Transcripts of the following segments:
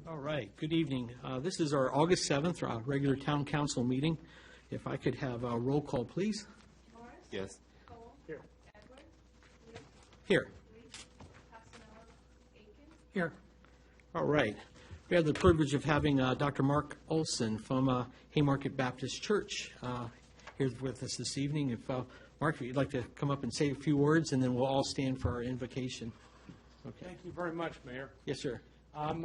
All right, good evening. This is our August 7th regular town council meeting. If I could have a roll call, please. Morris? Yes. Cole? Here. Edwards? Lee? Here. Reese? Casanello? Aiken? Here. All right. We have the privilege of having Dr. Mark Olson from Haymarket Baptist Church here with us this evening. If Mark, if you'd like to come up and say a few words, and then we'll all stand for our invocation. Okay. Thank you very much, Mayor. Yes, sir. I'm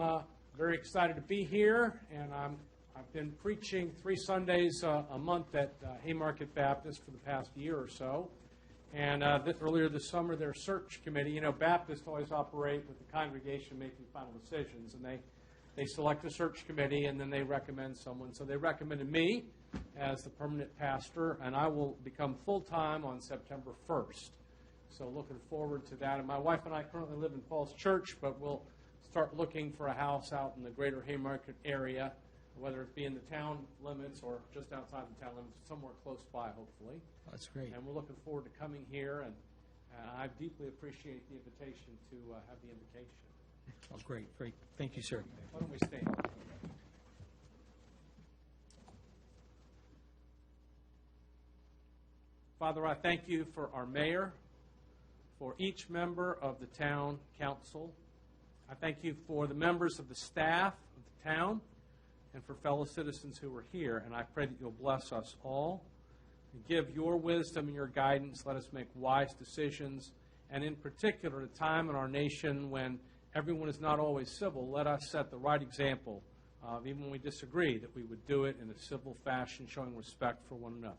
very excited to be here, and I've been preaching 3 Sundays a month at Haymarket Baptist for the past year or so. And earlier this summer, their search committee, you know, Baptists always operate with the congregation making final decisions, and they select a search committee, and then they recommend someone. So they recommended me as the permanent pastor, and I will become full-time on September 1st. So looking forward to that. And my wife and I currently live in Falls Church, but we'll start looking for a house out in the greater Haymarket area, whether it be in the town limits or just outside the town limits, somewhere close by, hopefully. That's great. And we're looking forward to coming here, and I deeply appreciate the invitation to have the invitation. Oh, great, great. Thank you, sir. Why don't we stand? Father, I thank you for our mayor, for each member of the town council. I thank you for the members of the staff of the town and for fellow citizens who are here. And I pray that you'll bless us all and give your wisdom and your guidance. Let us make wise decisions. And in particular, at a time in our nation when everyone is not always civil, let us set the right example, even when we disagree, that we would do it in a civil fashion, showing respect for one another.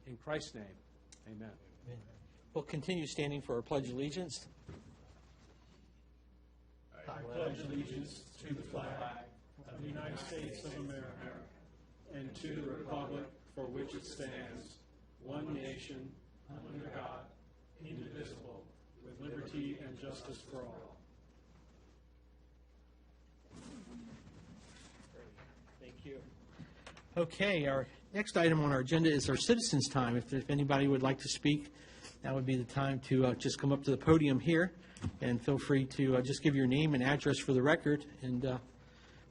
In Christ's name, amen. Amen. We'll continue standing for our Pledge of Allegiance. I pledge allegiance to the flag of the United States of America and to the republic for which it stands, one nation, under God, indivisible, with liberty and justice for all. Thank you. Okay, our next item on our agenda is our citizens' time. If anybody would like to speak, that would be the time to just come up to the podium here, and feel free to just give your name and address for the record, and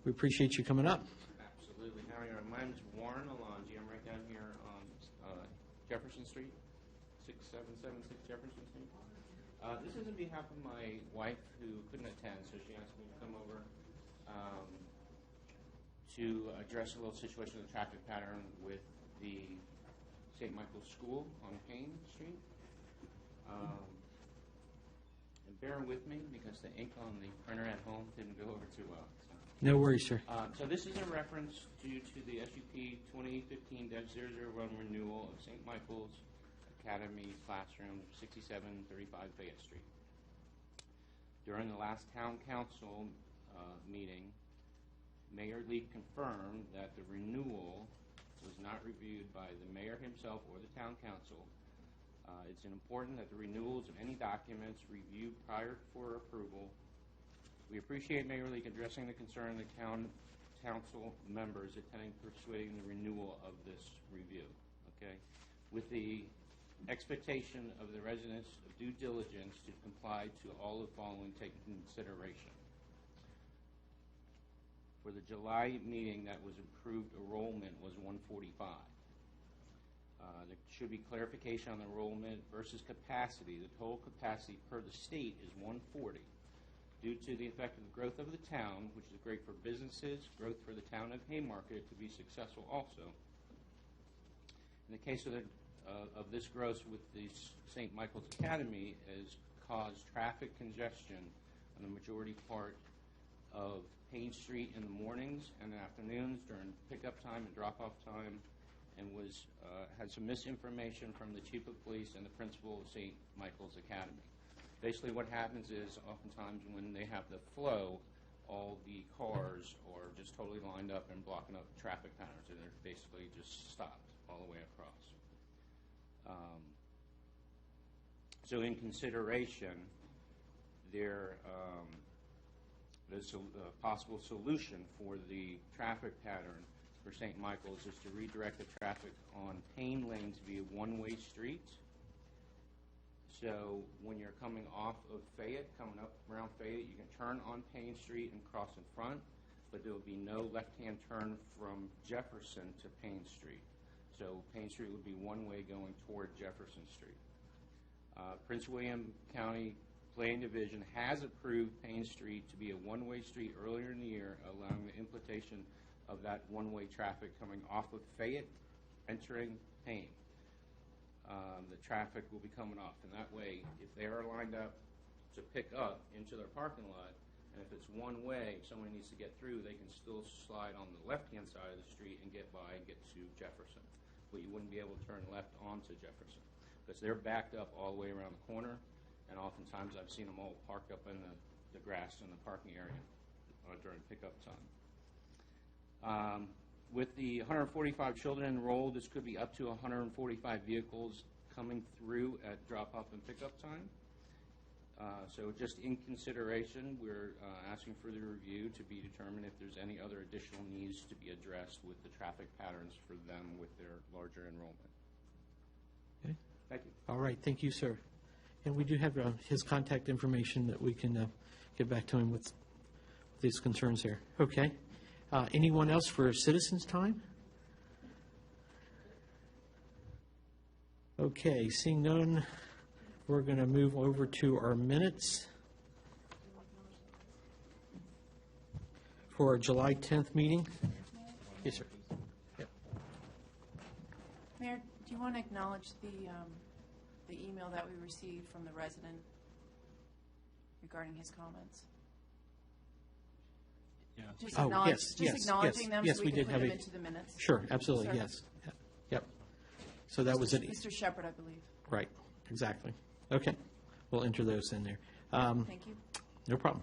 we appreciate you coming up. Absolutely. How are you? My name is Warren Alonji. I'm right down here on Jefferson Street, 6776 Jefferson Street. This is on behalf of my wife who couldn't attend, so she asked me to come over to address a little situation of the traffic pattern with the St. Michael's School on Payne Street. And bear with me because the ink on the printer at home didn't go over too well. So. No worries, sir. So this is in reference due to the SUP 2015-001 renewal of St. Michael's Academy Classroom 6735 Fayette Street. During the last town council meeting, Mayor Lee confirmed that the renewal was not reviewed by the mayor himself or the town council. It's important that the renewals of any documents reviewed prior for approval. We appreciate Mayor Lee addressing the concern of the town council members attending persuading the renewal of this review, okay, with the expectation of the residents of due diligence to comply to all the following taken into consideration. For the July meeting that was approved, enrollment was 145. There should be clarification on the enrollment versus capacity. The total capacity per the state is 140. Due to the effect of the growth of the town, which is great for businesses, growth for the town of Haymarket to be successful also. In the case of this growth with the St. Michael's Academy, has caused traffic congestion on the majority part of Payne Street in the mornings and the afternoons during pickup time and drop-off time, and had some misinformation from the chief of police and the principal of St. Michael's Academy. Basically what happens is oftentimes when they have the flow, all the cars are just totally lined up and blocking up traffic patterns, and they're basically just stopped all the way across. So in consideration, there's a possible solution for the traffic pattern for St. Michael's is to redirect the traffic on Payne lanes via one-way streets. So when you're coming off of Fayette, coming up around Fayette, you can turn on Payne Street and cross in front. but there will be no left-hand turn from Jefferson to Payne Street. So Payne Street would be one-way going toward Jefferson Street. Prince William County Planning Division has approved Payne Street to be a one-way street earlier in the year, allowing the implementation of that one-way traffic coming off of Fayette, entering Payne. The traffic will be coming off, and that way, if they are lined up to pick up into their parking lot, and if it's one way, if someone needs to get through, they can still slide on the left-hand side of the street and get by and get to Jefferson. But you wouldn't be able to turn left onto Jefferson, because they're backed up all the way around the corner, and oftentimes I've seen them all parked up in the grass in the parking area during pickup time. With the 145 children enrolled, this could be up to 145 vehicles coming through at drop-off and pickup time. So just in consideration, we're asking for the review to be determined if there's any other additional needs to be addressed with the traffic patterns for them with their larger enrollment. Okay. Thank you. All right, thank you, sir. And we do have his contact information that we can get back to him with these concerns there. Okay. Anyone else for citizens' time? Okay, seeing none, we're going to move over to our minutes for our July 10th meeting. Yes, sir. Yep. Mayor, do you want to acknowledge the email that we received from the resident regarding his comments? Yeah. Just Oh, acknowledge, yes, just yes, acknowledging yes, them yes, so we we can did put have them a- into the minutes. Sure, absolutely, Sir. yes. Yep. So that was it. Mr. Shepherd, I believe. Right, exactly. Okay, we'll enter those in there. Thank you. No problem.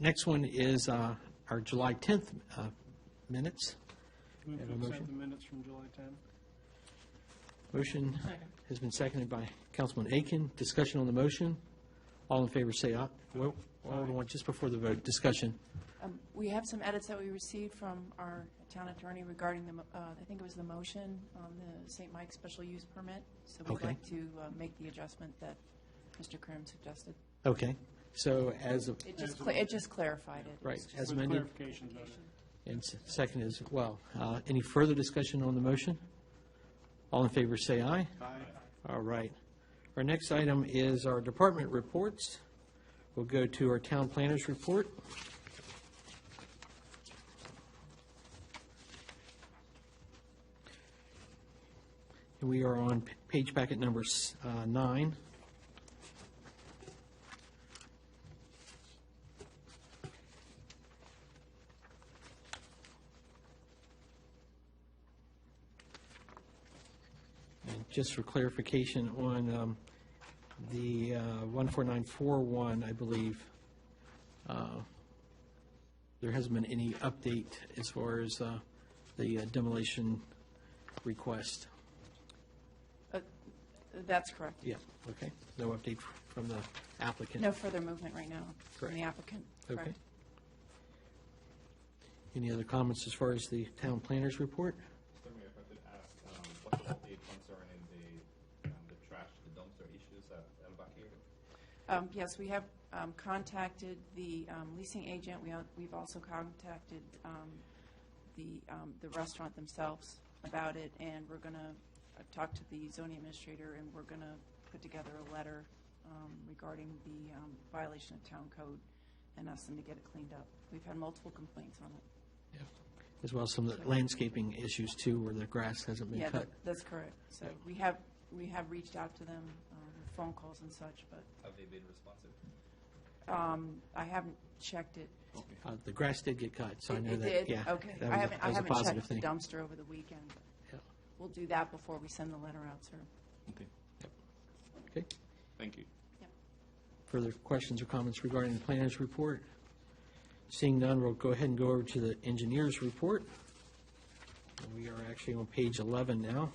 Next one is our July 10th minutes. Move Have to a accept motion? the minutes from July 10. Motion has been seconded by Councilman Aiken. Discussion on the motion. All in favor, say aye. Well, hold on, just before the vote, discussion. We have some edits that we received from our town attorney regarding I think it was the motion on the St. Mike's special use permit. So we'd Okay. like to make the adjustment that Mr. Krim suggested. Okay, so as, of- It just clarified it. right, as With amended, clarifications on it. and second as well. Any further discussion on the motion? All in favor, say aye. Aye. All right. Our next item is our department reports. We'll go to our town planners report. And we are on page packet number 9. And just for clarification on the 14941, I believe, there hasn't been any update as far as the demolition request. That's correct. Yeah, okay. No update from the applicant? No further movement right now from Correct. the applicant. Okay. Correct. Any other comments as far as the town planners report? Mr. Mayor, if I could ask, what's the update concerning the trash, the dumpster issues at El Vaquero? Yes, we have contacted the leasing agent. We've also contacted the restaurant themselves about it, and we're going to talk to the zoning administrator, and we're going to put together a letter regarding the violation of town code and ask them to get it cleaned up. We've had multiple complaints on it. Yeah. As well as some of the landscaping issues too, where the grass hasn't been Yeah, cut. that's correct. So we have reached out to them with phone calls and such, but Have they been responsive? I haven't checked it. The grass did get cut, so I know It that, did? yeah. Okay. that I was a- haven't that was a positive checked the thing. dumpster over the weekend. Yeah. We'll do that before we send the letter out, sir. Okay. Thank you. Further questions or comments regarding the planners report? Seeing none, we'll go ahead and go over to the engineers report. And we are actually on page 11 now.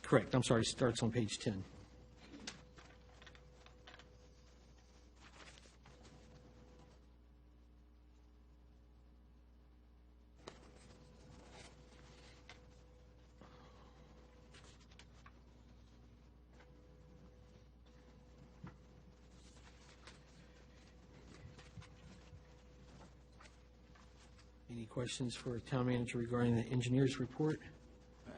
Correct, I'm sorry, starts on page 10. Any questions for town manager regarding the engineer's report?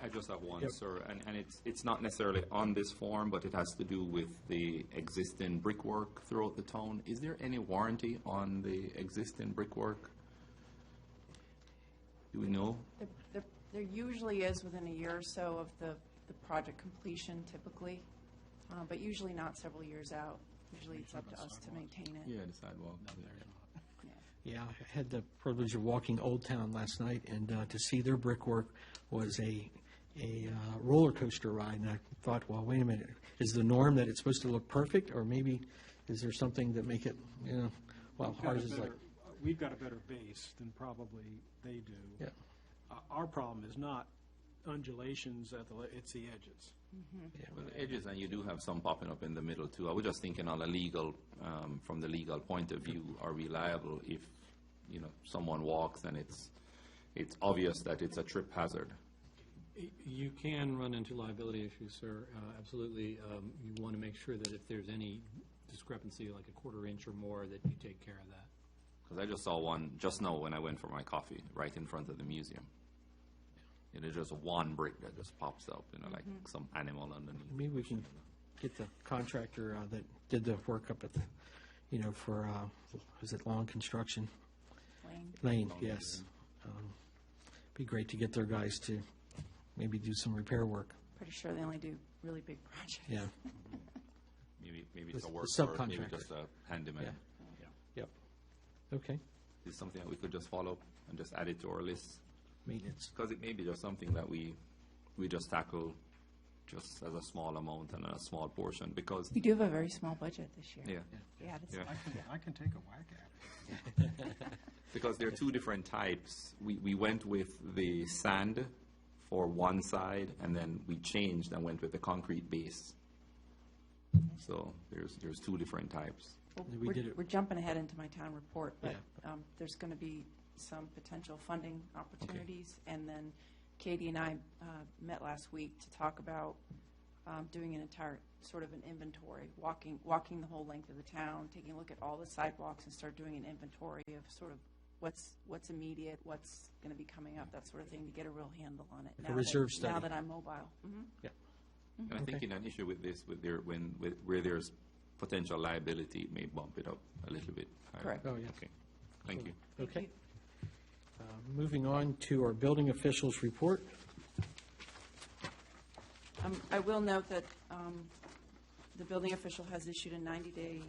I just have one, Yep. sir, and it's not necessarily on this form, but it has to do with the existing brickwork throughout the town. Is there any warranty on the existing brickwork? Do we know? There usually is within a year or so of the project completion typically, but usually not several years out. Usually it's up to us to maintain it. Yeah, the sidewalk. Yeah, I had the privilege of walking Old Town last night, and to see their brickwork was a roller coaster ride. And I thought, well, wait a minute, is the norm that it's supposed to look perfect, or maybe is there something that make it, well, ours is like, We've got a better base than probably they do. yeah, Our problem is not undulations it's the edges. Well, the edges, and you do have some popping up in the middle too. I was just thinking on a legal, from the legal point of view, are we liable if, someone walks and it's obvious that it's a trip hazard? You can run into liability issues, sir, absolutely. You want to make sure that if there's any discrepancy, like a quarter inch or more, that you take care of that. Because I just saw one just now when I went for my coffee, right in front of the museum. It is just one brick that just pops up, like some animal underneath. maybe we can get the contractor that did the work up at the, for, was it Long Construction? Lane, yes. Be great to get their guys to maybe do some repair work. Pretty sure they only do really big projects. Yeah, Maybe it's a The work for maybe subcontractor. just a handyman. Yeah. Yep. Okay, Is something that we could just follow and just add it to our list? maintenance. Because it may be just something that we just tackle just as a small amount and a small portion, because, We do have a very small budget this year. yeah, Yeah, that's, yeah. I can take a whack at it. Because there are two different types. We went with the sand for one side, and then we changed and went with the concrete base. So there's two different types. well, We did it- we're jumping ahead into my town report, but Yeah. there's going to be some potential funding opportunities. And then Katie and I met last week to talk about doing an entire sort of an inventory, walking the whole length of the town, taking a look at all the sidewalks and start doing an inventory of sort of what's immediate, what's going to be coming up, that sort of thing, to get a real handle on it. Like a reserve Now study. that I'm mobile. Mhm. Yeah. And I think in an issue with this, where there's potential liability, it may bump it up a little bit higher. Correct. Oh, yeah. Okay, thank you. Okay. Moving on to our building officials report. I will note that the building official has issued a 90-day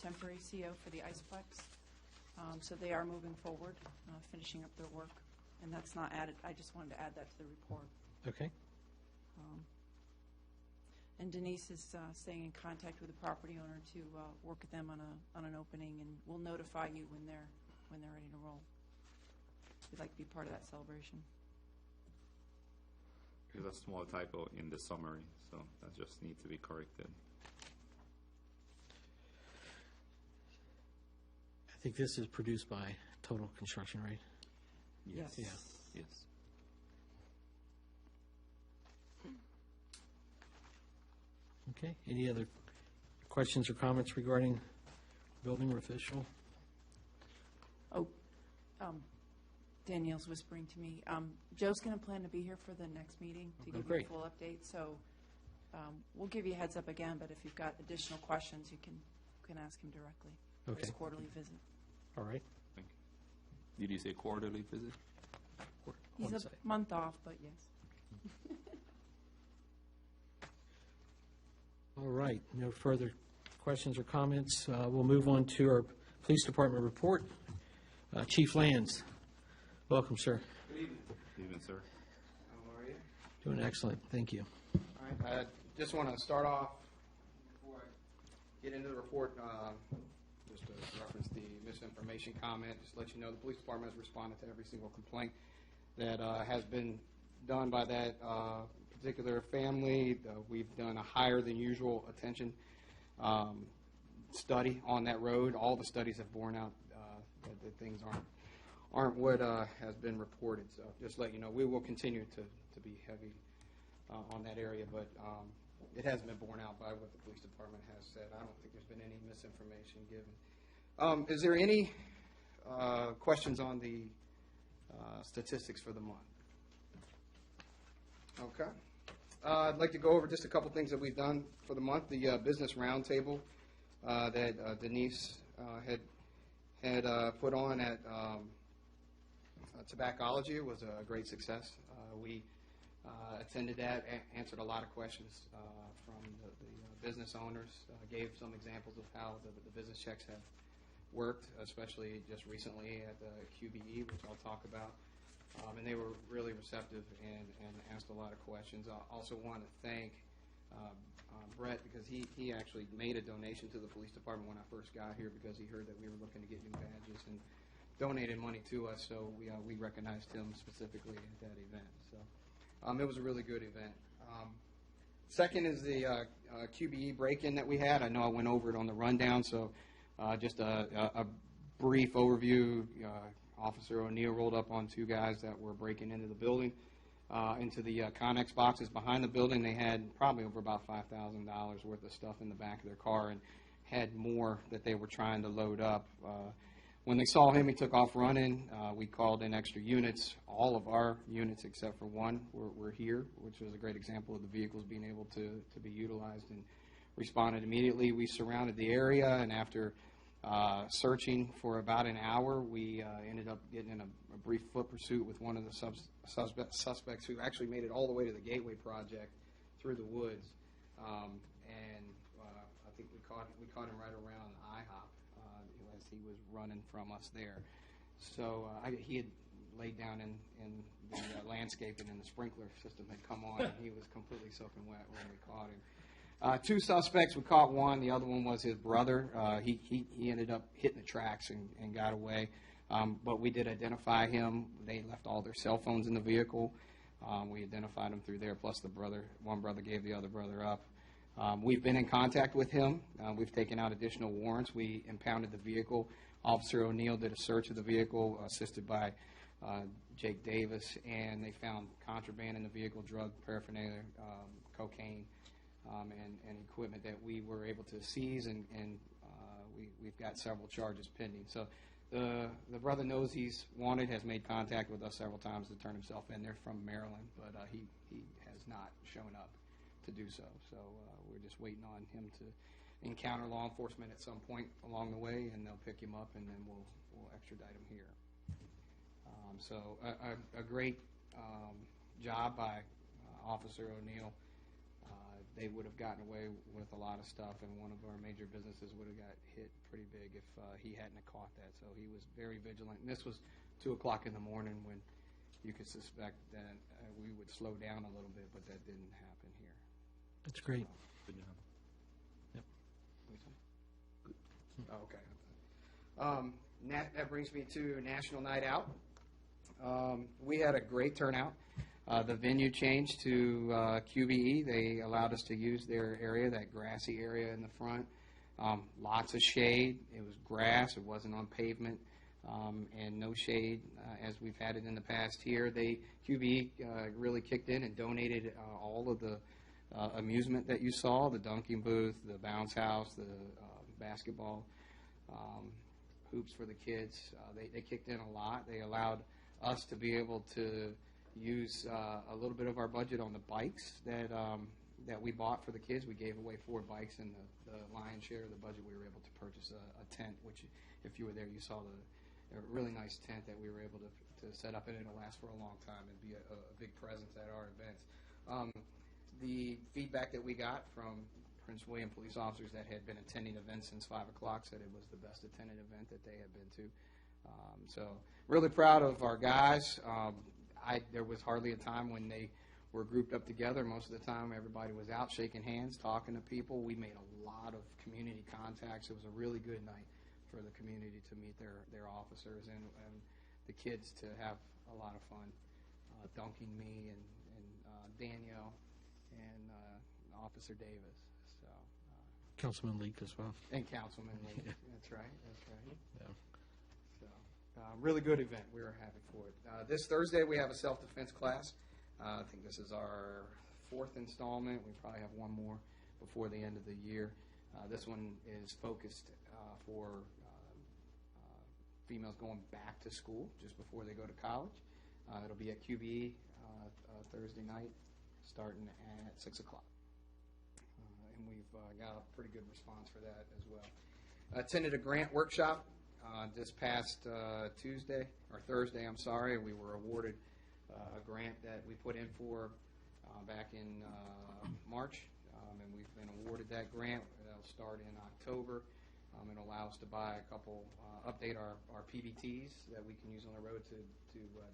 temporary CO for the Iceplex. So they are moving forward, finishing up their work. And that's not added, I just wanted to add that to the report. Okay. And Denise is staying in contact with the property owner to work with them on an opening, and we'll notify you when they're ready to roll. We'd like to be part of that celebration. There's a small typo in the summary, so that just needs to be corrected. I think this is produced by Total Construction, right? Yes. Yeah. Yes. Okay. Any other questions or comments regarding building official? Oh, Danielle's whispering to me. Joe's going to plan to be here for the next meeting to give you a great. full update. So we'll give you a heads up again, but if you've got additional questions, you can ask him directly. for his Okay. quarterly visit. All right. Thank you. Did you say quarterly visit? He's a On-site. month off, but yes. All right. No further questions or comments. We'll move on to our police department report. Chief Lands, welcome, sir. Evening, sir. How are you? Doing excellent. Thank you. All right, I just want to start off, before I get into the report, just to reference the misinformation comment, just to let you know the police department has responded to every single complaint that has been done by that particular family. We've done a higher than usual attention study on that road. All the studies have borne out that things aren't what has been reported. So just to let you know, we will continue to be heavy on that area, but it has been borne out by what the police department has said. I don't think there's been any misinformation given. Is there any questions on the statistics for the month. Okay. I'd like to go over just a couple things that we've done for the month. The business roundtable that Denise had put on at Tobaccology was a great success. We attended that, answered a lot of questions from the business owners, gave some examples of how the business checks have worked, especially just recently at the QBE, which I'll talk about. And they were really receptive and asked a lot of questions. I also want to thank Brett, because he actually made a donation to the police department when I first got here, because he heard that we were looking to get new badges and donated money to us, so we recognized him specifically at that event. So it was a really good event. Second is the QBE break-in that we had. I know I went over it on the rundown, so just a brief overview. Officer O'Neill rolled up on two guys that were breaking into the building, into the Connex boxes behind the building. They had probably over about $5,000 worth of stuff in the back of their car and had more that they were trying to load up. When they saw him, he took off running. We called in extra units. All of our units except for one were here, which was a great example of the vehicles being able to be utilized, and responded immediately. We surrounded the area, and after searching for about an hour, we ended up getting in a brief foot pursuit with one of the suspects who actually made it all the way to the Gateway Project through the woods. And I think we caught him right around IHOP as he was running from us there. So he had laid down in the landscaping, and the sprinkler system had come on, and he was completely soaking wet when we caught him. Two suspects, we caught one. The other one was his brother. He ended up hitting the tracks and got away. But we did identify him. They left all their cell phones in the vehicle. We identified him through there, plus one brother gave the other brother up. We've been in contact with him. We've taken out additional warrants. We impounded the vehicle. Officer O'Neill did a search of the vehicle, assisted by Jake Davis, and they found contraband in the vehicle, drug paraphernalia, cocaine, and equipment that we were able to seize, and we've got several charges pending. So the brother knows he's wanted, has made contact with us several times to turn himself in. They're from Maryland, but he has not shown up to do so. So we're just waiting on him to encounter law enforcement at some point along the way, and they'll pick him up, and then we'll extradite him here. So a great job by Officer O'Neill. They would have gotten away with a lot of stuff, and one of our major businesses would have got hit pretty big if he hadn't have caught that. So he was very vigilant. And this was 2 o'clock in the morning when you could suspect that we would slow down a little bit, but that didn't happen here. That's great. Good job. Yep. Oh, okay. That brings me to National Night Out. We had a great turnout. The venue changed to QBE. They allowed us to use their area, that grassy area in the front. Lots of shade. It was grass. It wasn't on pavement, and no shade as we've had it in the past here. QBE really kicked in and donated all of the amusement that you saw, the dunking booth, the bounce house, the basketball, hoops for the kids. They kicked in a lot. They allowed us to be able to use a little bit of our budget on the bikes that we bought for the kids. We gave away 4 bikes, and the lion's share of the budget we were able to purchase a tent, which if you were there, you saw a really nice tent that we were able to set up, and it'll last for a long time and be a big presence at our events. The feedback that we got from Prince William police officers that had been attending events since 5 o'clock said it was the best attended event that they had been to. So really proud of our guys. There was hardly a time when they were grouped up together. Most of the time, everybody was out shaking hands, talking to people. We made a lot of community contacts. It was a really good night for the community to meet their officers and the kids to have a lot of fun dunking me and Danielle and Officer Davis. So Councilman Leak as well. and Councilman Lee. That's right. Yeah. So, really good event. We were happy for it. This Thursday, we have a self-defense class. I think this is our 4th installment. We probably have one more before the end of the year. This one is focused for females going back to school just before they go to college. It'll be at QBE Thursday night, starting at 6 o'clock. And we've got a pretty good response for that as well. Attended a grant workshop this past Thursday, I'm sorry. We were awarded a grant that we put in for back in March, and we've been awarded that grant. That'll start in October. It'll allow us to buy a couple, update our PBTs that we can use on the road to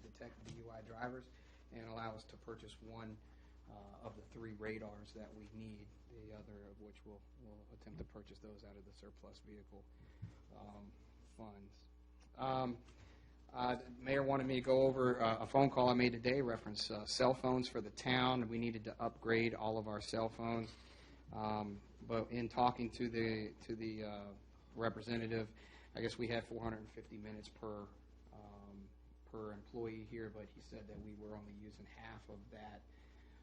detect DUI drivers, and allow us to purchase one of the 3 radars that we need, the other of which we'll attempt to purchase those out of the surplus vehicle funds. The mayor wanted me to go over a phone call I made today, reference cell phones for the town. We needed to upgrade all of our cell phones. But in talking to the representative, I guess we had 450 minutes per employee here, but he said that we were only using half of that.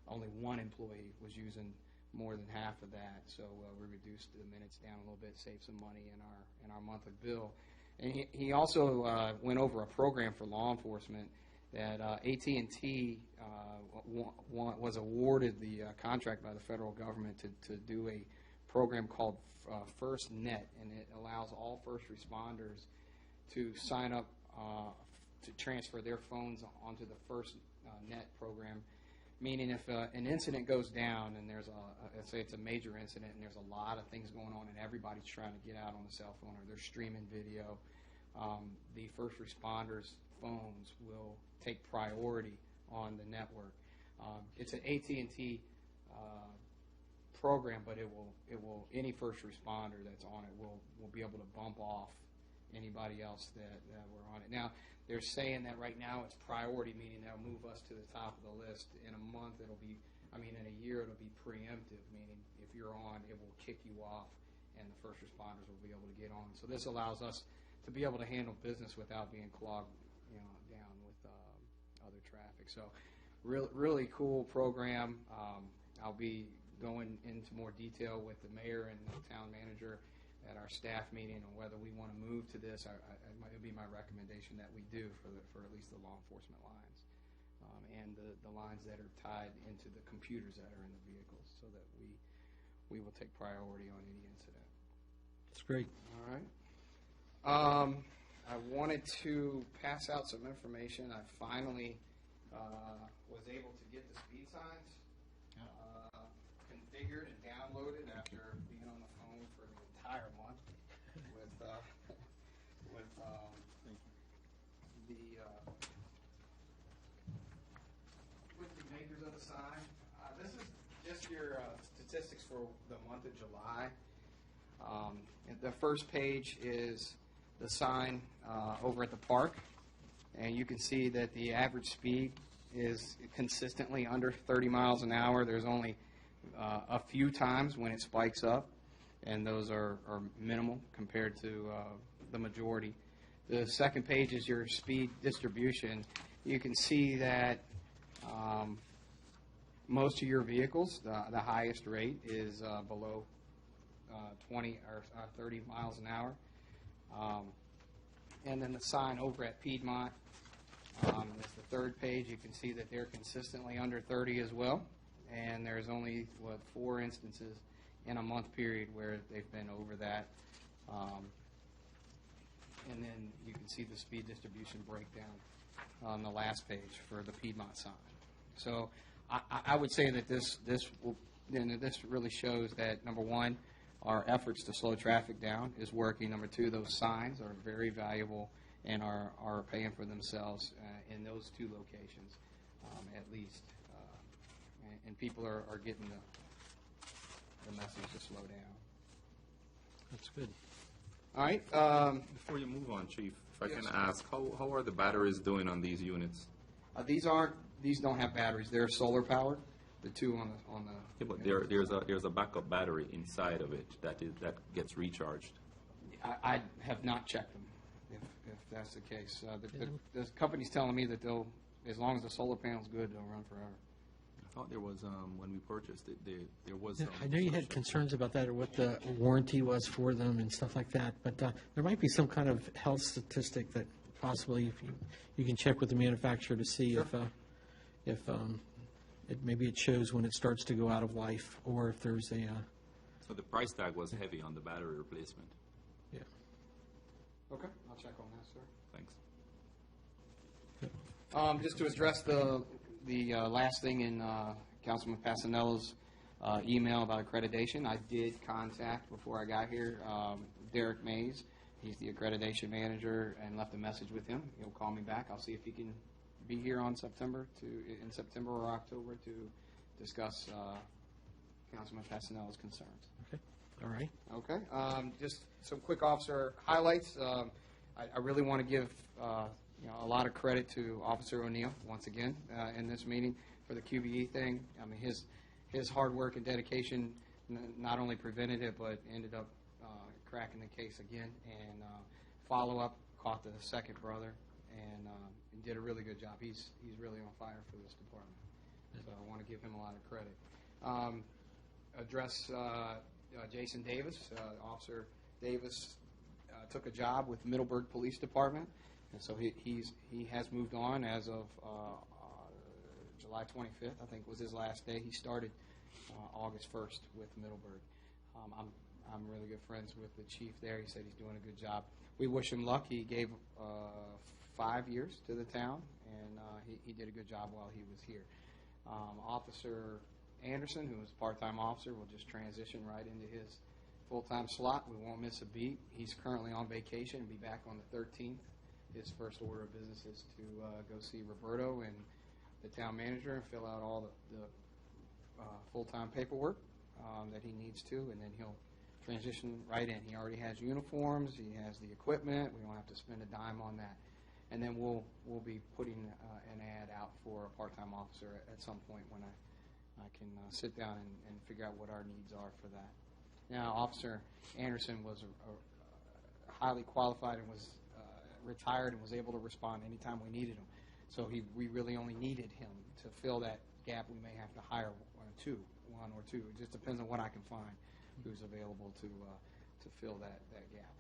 Only one employee was using more than half of that, so we reduced the minutes down a little bit, saved some money in our monthly bill. And he also went over a program for law enforcement that AT&T was awarded the contract by the federal government to do a program called FirstNet, and it allows all first responders to sign up to transfer their phones onto the FirstNet program, meaning if an incident goes down and there's let's say it's a major incident and there's a lot of things going on and everybody's trying to get out on the cell phone or they're streaming video, the first responders' phones will take priority on the network. It's an AT&T program, but it will any first responder that's on it will be able to bump off anybody else that were on it. Now, they're saying that right now it's priority, meaning they'll move us to the top of the list. In a month, in a year, it'll be preemptive, meaning if you're on, it will kick you off, and the first responders will be able to get on. So this allows us to be able to handle business without being clogged, down with other traffic. So, really cool program. I'll be going into more detail with the mayor and the town manager at our staff meeting on whether we want to move to this. It would be my recommendation that we do for at least the law enforcement lines and the lines that are tied into the computers that are in the vehicles, so that we will take priority on any incident. That's great. All right. I wanted to pass out some information. I finally was able to get the speed signs configured and downloaded after being on the phone for the entire month with the makers of the sign. This is just your statistics for the month of July. The first page is the sign over at the park, and you can see that the average speed is consistently under 30 miles an hour. There's only a few times when it spikes up, and those are minimal compared to the majority. The second page is your speed distribution. You can see that most of your vehicles, the highest rate is below 20 or 30 miles an hour. And then the sign over at Piedmont is the third page. You can see that they're consistently under 30 as well. And there's only, 4 instances in a month period where they've been over that. And then you can see the speed distribution breakdown on the last page for the Piedmont sign. So I would say that this really shows that, number one, our efforts to slow traffic down is working. Number two, those signs are very valuable and are paying for themselves in those 2 locations, at least. And people are getting the message to slow down. That's good. All right. Before you move on, Chief, if I Yes. can ask, how are the batteries doing on these units? These don't have batteries. They're solar powered. The 2 on the. Yeah, but there's a backup battery inside of it that gets recharged. I have not checked them, if that's the case. The company's telling me that as long as the solar panel's good, they'll run forever. thought there was, when we purchased it, there was Yeah, some. I know you had concerns about that, or what the warranty was for them and stuff like that, but there might be some kind of health statistic that possibly if you can check with the manufacturer to see if maybe it shows when it starts to go out of life, or if there's a, So the price tag was heavy on the battery replacement. yeah. Okay, I'll check on that, sir. Thanks. Just to address the last thing in Councilman Passanello's email about accreditation, I did contact, before I got here, Derek Mays. He's the accreditation manager, and left a message with him. He'll call me back. I'll see if he can be here in September or October to discuss Councilman Passanello's concerns. Okay, all right. Okay, just some quick officer highlights. I really want to give a lot of credit to Officer O'Neill once again in this meeting for the QBE thing. I mean, his hard work and dedication not only prevented it, but ended up cracking the case again. And follow up, caught the second brother, and did a really good job. He's really on fire for this department. So I want to give him a lot of credit. Address Jason Davis. Officer Davis took a job with Middleburg Police Department, and so he has moved on as of July 25th, I think was his last day. He started August 1st with Middleburg. I'm really good friends with the chief there. He said he's doing a good job. We wish him luck. He gave 5 years to the town, and he did a good job while he was here. Officer Anderson, who is a part-time officer, will just transition right into his full-time slot. We won't miss a beat. He's currently on vacation and be back on the 13th. His first order of business is to go see Roberto and the town manager and fill out all the full-time paperwork that he needs to, and then he'll transition right in. He already has uniforms. He has the equipment. We don't have to spend a dime on that. And then we'll be putting an ad out for a part-time officer at some point when I can sit down and figure out what our needs are for that. Now, Officer Anderson was highly qualified and was retired and was able to respond anytime we needed him. So we really only needed him to fill that gap. We may have to hire one or two. It just depends on what I can find who's available to fill that gap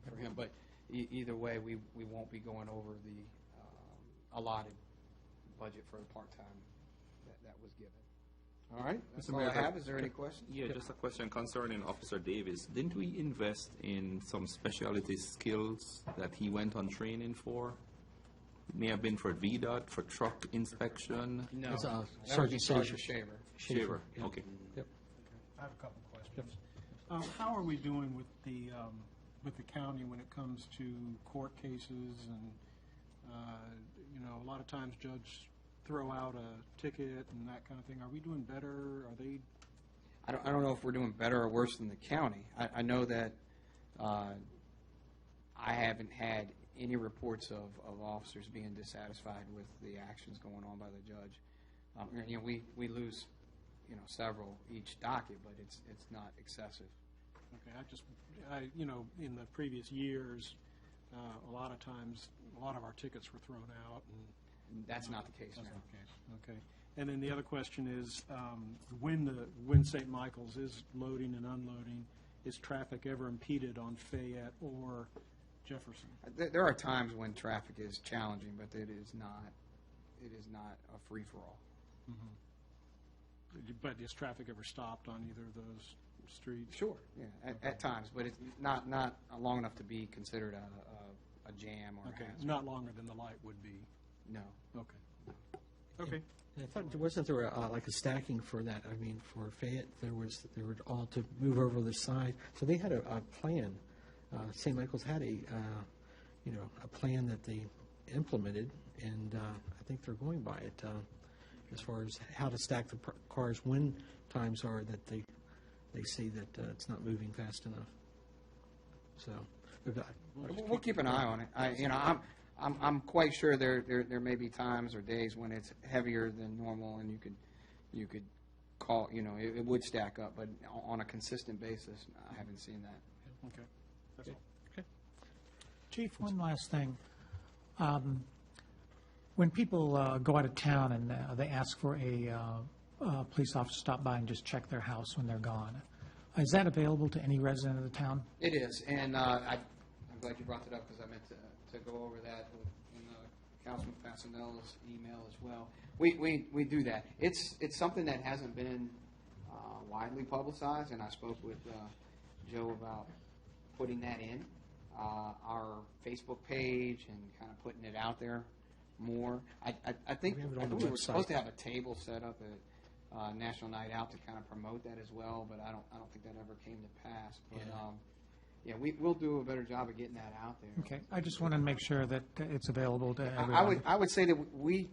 for him. But either way, we won't be going over the allotted budget for the part-time that was given. All right, that's all I have. Is there any questions? Yeah, just a question concerning Officer Davis. Didn't we invest in some specialty skills that he went on training for? It may have been for VDOT, for truck inspection. No, It's, that would be Sergeant Sergeant Shaver. Shaver. Shaver. yeah. Okay. Yep. I have a couple of questions. How are we doing with the county when it comes to court cases and, a lot of times judges throw out a ticket and that kind of thing. Are we doing better? Are they? I don't know if we're doing better or worse than the county. I know that I haven't had any reports of officers being dissatisfied with the actions going on by the judge. We lose, several each docket, but it's not excessive. Okay, in the previous years, a lot of times, a lot of our tickets were thrown out. And That's not the case that's now. not the case. Okay. And then the other question is, when St. Michael's is loading and unloading, is traffic ever impeded on Fayette or Jefferson? There are times when traffic is challenging, but it is not a free-for-all. But is traffic ever stopped on either of those streets? Sure, yeah, at times, but it's not long enough to be considered a jam or a Okay, hazard. not longer than the light would be. No. Okay. Okay. And I thought, wasn't there like a stacking for that? I mean, for Fayette, they were all to move over the side. So they had a plan. St. Michael's had a plan that they implemented, and I think they're going by it as far as how to stack the cars when times are that they see that it's not moving fast enough. So We'll keep an eye on it. I'm quite sure there may be times or days when it's heavier than normal, and you could call, it would stack up, but on a consistent basis, I haven't seen that. Okay. That's all. okay. Chief, one last thing. When people go out of town and they ask for a police officer to stop by and just check their house when they're gone, is that available to any resident of the town? It is, and I'm glad you brought it up because I meant to go over that in Councilman Fasanella's email as well. We do that. It's something that hasn't been widely publicized, and I spoke with Joe about putting that in our Facebook page and kind of putting it out there more. I think we were supposed to have a table set up at National Night Out to kind of promote that as well, but I don't think that ever came to pass. But yeah, we'll do a better job of getting that out there. Okay, I just wanted to make sure that it's available to everyone. I would say that we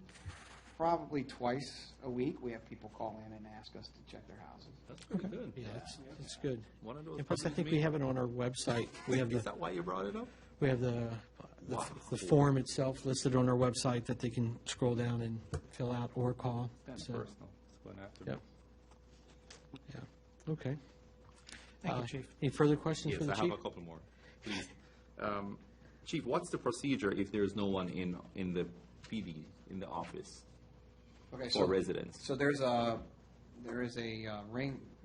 probably twice a week we have people call in and ask us to check their houses. That's pretty good. Yeah, that's good. One of those And plus, I public think we meetings. have it on our website. We have Is that why you brought it up? we have the form itself listed on our website that they can scroll down and fill out or call. That's So, personal. It's going after Yep. Yeah, okay. Thank you, Chief. Any further questions Yes, for the I chief? have a couple more, please. Chief, what's the procedure if there's no one in the PD, in the office, Okay, for residents? So there is a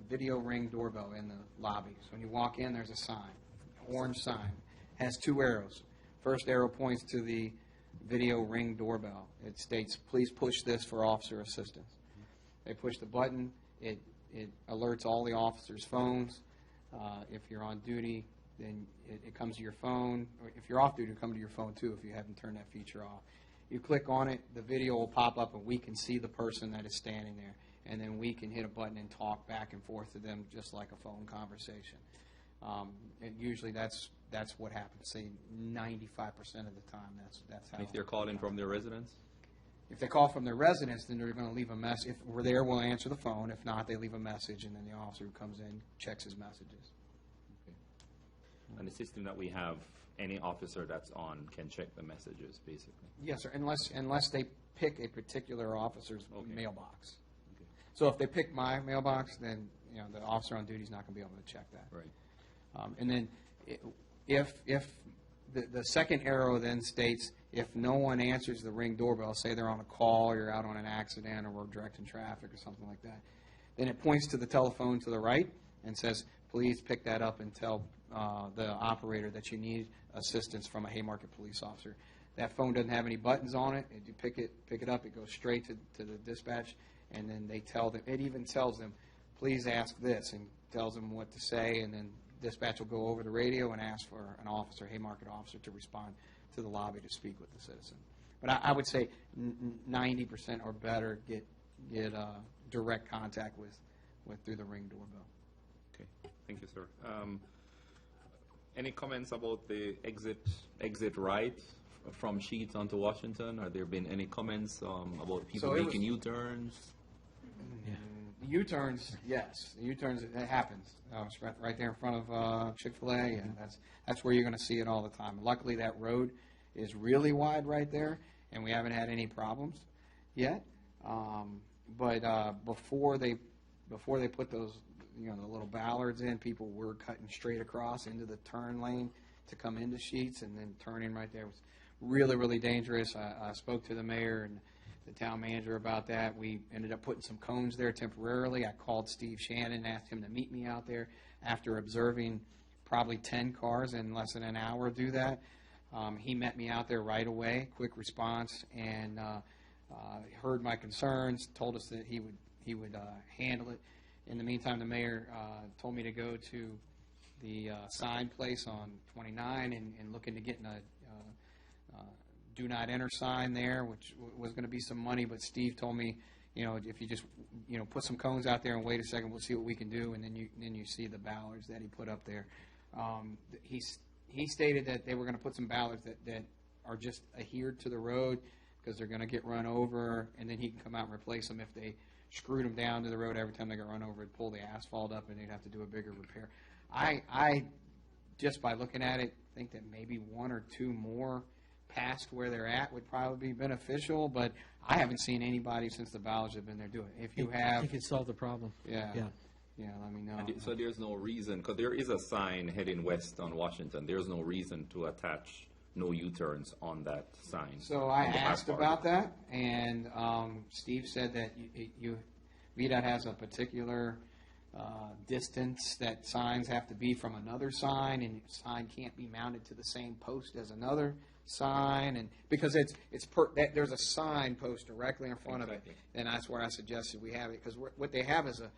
video ring doorbell in the lobby. So when you walk in, there's a sign, orange sign, has two arrows. First arrow points to the video ring doorbell. It states, "Please push this for officer assistance." They push the button. It alerts all the officers' phones. If you're on duty, then it comes to your phone. Or if you're off duty, it'll come to your phone too if you haven't turned that feature off. You click on it, the video will pop up, and we can see the person that is standing there. And then we can hit a button and talk back and forth to them just like a phone conversation. And usually that's what happens. Say 95% of the time, that's how. And if they're calling from their residence? If they call from their residence, then they're going to leave a message. If we're there, we'll answer the phone. If not, they leave a message, and then the officer who comes in checks his messages. And the system that we have, any officer that's on can check the messages, basically. Yes, sir, unless they pick a particular officer's Okay. mailbox. Okay. So if they pick my mailbox, then the officer on duty is not going to be able to check that. Right. And then if the second arrow then states if no one answers the ring doorbell, say they're on a call, you're out on an accident, or we're directing traffic or something like that, then it points to the telephone to the right and says, please pick that up and tell the operator that you need assistance from a Haymarket police officer. That phone doesn't have any buttons on it. If you pick it up, it goes straight to the dispatch, and then they tell them, it even tells them, please ask this, and tells them what to say, and then dispatch will go over the radio and ask for an officer, Haymarket officer, to respond to the lobby to speak with the citizen. But I would say 90% or better get direct contact with through the ring doorbell. Okay, thank you, sir. Any comments about the exit right from Sheets onto Washington? Have there been any comments about people making U-turns? U-turns, yes. U-turns, it happens. It's right there in front of Chick-fil-A, and that's where you're going to see it all the time. Luckily, that road is really wide right there, and we haven't had any problems yet. But before they put those, the little ballards in, people were cutting straight across into the turn lane to come into Sheets, and then turning right there was really, really dangerous. I spoke to the mayor and the town manager about that. We ended up putting some cones there temporarily. I called Steve Shannon and asked him to meet me out there after observing probably 10 cars in less than an hour do that. He met me out there right away, quick response, and heard my concerns, told us that he would handle it. In the meantime, the mayor told me to go to the sign place on 29 and look into getting a do not enter sign there, which was going to be some money, but Steve told me, if you just, put some cones out there and wait a second, we'll see what we can do, and then you see the ballards that he put up there. He stated that they were going to put some ballards that are just adhered to the road because they're going to get run over, and then he can come out and replace them if they screwed them down to the road every time they got run over. It'd pull the asphalt up, and they'd have to do a bigger repair. I just by looking at it, think that maybe one or two more past where they're at would probably be beneficial, but I haven't seen anybody since the ballards have been there doing it. If you have, You could solve the problem. yeah, Yeah. let me know. So there's no reason, because there is a sign heading west on Washington. There's no reason to attach no U-turns on that sign. So I on the back asked part. about that, and Steve said that VDOT has a particular distance that signs have to be from another sign, and a sign can't be mounted to the same post as another sign, and because there's a sign post directly in front of it, and that's where I suggested we have it, because what they have is a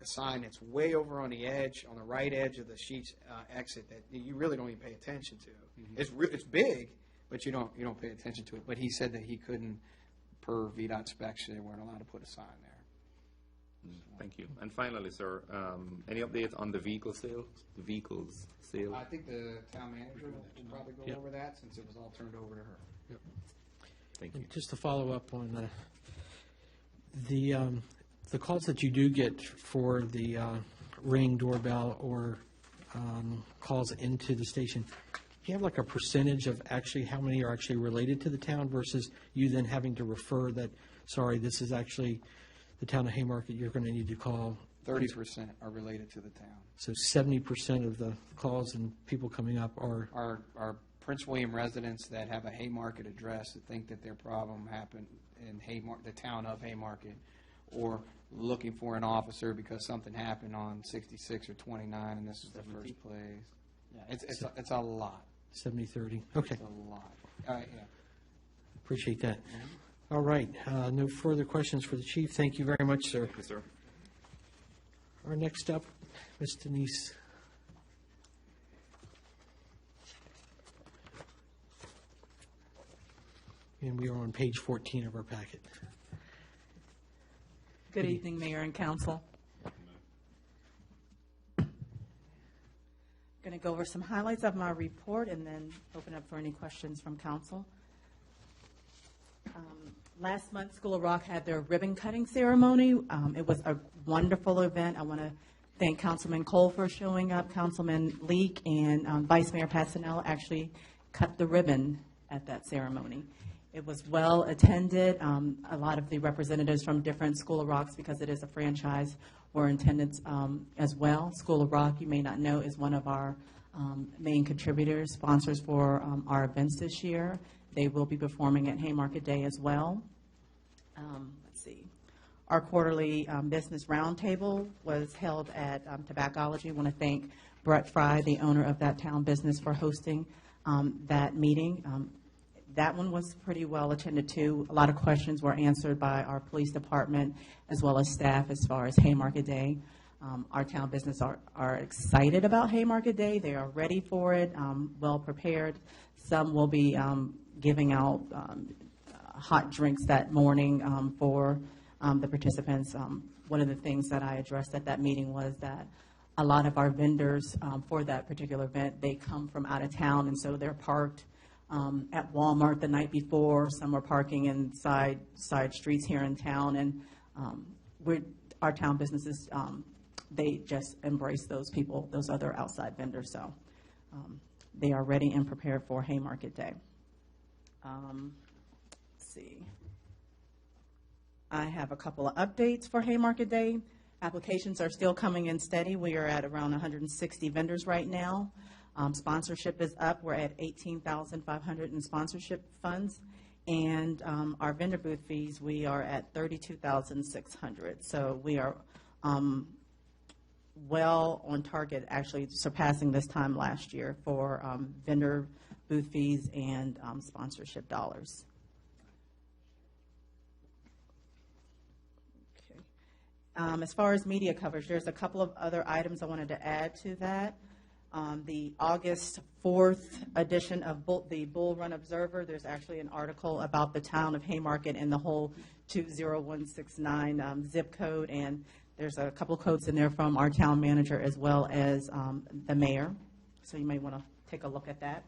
sign that's way over on the edge, on the right edge of the Sheets exit, that you really don't even pay attention to. It's big, but you don't pay attention to it. But he said that he couldn't, per VDOT specs, they weren't allowed to put a sign there. Thank you. And finally, sir, any update on the vehicle sales? The vehicles sale? I think the town manager will probably go over that, since it was all turned over to her. Thank you. And just to follow up on the calls that you do get for the Ring doorbell or calls into the station, do you have like a percentage of actually how many are actually related to the town versus you then having to refer that, sorry, this is actually the town of Haymarket, you're going to need to call? 30% are related to the town. So 70% of the calls and people coming up are Prince William residents that have a Haymarket address that think that their problem happened in the town of Haymarket, or looking for an officer because something happened on 66 or 29 and this is the first place. Yeah, it's a lot. 70-30. Okay. It's a lot. Yeah. Appreciate that. All right. No further questions for the chief. Thank you very much, sir. Thank you, sir. Our next up, Ms. Denise. And we are on page 14 of our packet. Good evening, Mayor and Council. Going to go over some highlights of my report and then open up for any questions from Council. Last month, School of Rock had their ribbon cutting ceremony. It was a wonderful event. I want to thank Councilman Cole for showing up. Councilman Leak and Vice Mayor Passanello actually cut the ribbon at that ceremony. It was well attended. A lot of the representatives from different School of Rocks, because it is a franchise, were in attendance as well. School of Rock, you may not know, is one of our main contributors, sponsors for our events this year. They will be performing at Haymarket Day as well. Let's see. Our quarterly business roundtable was held at Tobaccology. I want to thank Brett Fry, the owner of that town business, for hosting that meeting. That one was pretty well attended to. A lot of questions were answered by our police department as well as staff as far as Haymarket Day. Our town business are excited about Haymarket Day. They are ready for it, well prepared. Some will be giving out hot drinks that morning for the participants. One of the things that I addressed at that meeting was that a lot of our vendors for that particular event, they come from out of town, and so they're parked at Walmart the night before. Some are parking in side streets here in town, and our town businesses, they just embrace those people, those other outside vendors. So they are ready and prepared for Haymarket Day. Let's see. I have a couple of updates for Haymarket Day. Applications are still coming in steady. We are at around 160 vendors right now. Sponsorship is up. We're at $18,500 in sponsorship funds. And our vendor booth fees, we are at $32,600. So we are well on target, actually surpassing this time last year for vendor booth fees and sponsorship dollars. Okay. As far as media coverage, there's a couple of other items I wanted to add to that. The August 4th edition of the Bull Run Observer, there's actually an article about the town of Haymarket and the whole 20169 zip code, and there's a couple of quotes in there from our town manager as well as the mayor, so you may want to take a look at that.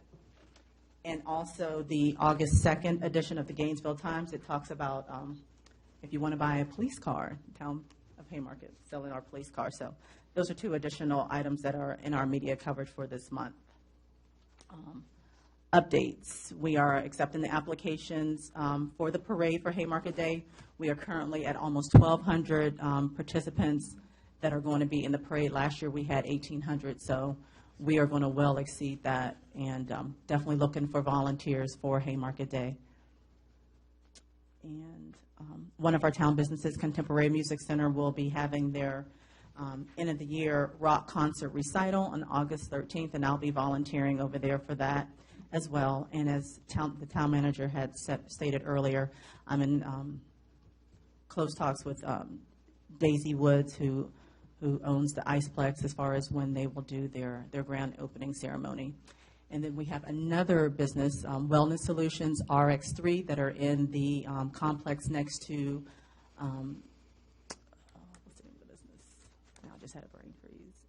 And also the August 2nd edition of the Gainesville Times, it talks about if you want to buy a police car, town of Haymarket selling our police car. So those are two additional items that are in our media coverage for this month. Updates. We are accepting the applications for the parade for Haymarket Day. We are currently at almost 1,200 participants that are going to be in the parade. Last year we had 1,800, so we are going to well exceed that, and definitely looking for volunteers for Haymarket Day. And one of our town businesses, Contemporary Music Center, will be having their end of the year rock concert recital on August 13th, and I'll be volunteering over there for that as well. And as the town manager had stated earlier, I'm in close talks with Daisy Woods, who owns the Iceplex, as far as when they will do their grand opening ceremony. And then we have another business, Wellness Solutions, RX3, that are in the complex next to, what's the name of the business? Now I just had a brain freeze.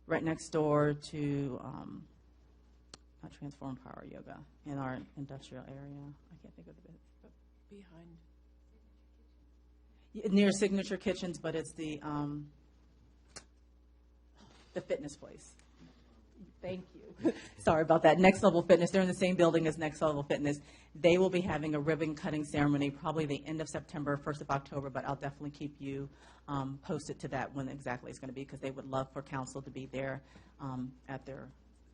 Right next door to Transform Power Yoga in our industrial area. I can't think of the business. Behind. Near Signature Kitchens, but it's the fitness place. Thank you. Sorry about that. Next Level Fitness. They're in the same building as Next Level Fitness. They will be having a ribbon cutting ceremony probably the end of September, 1st of October, but I'll definitely keep you posted to that when exactly it's going to be, because they would love for council to be there at their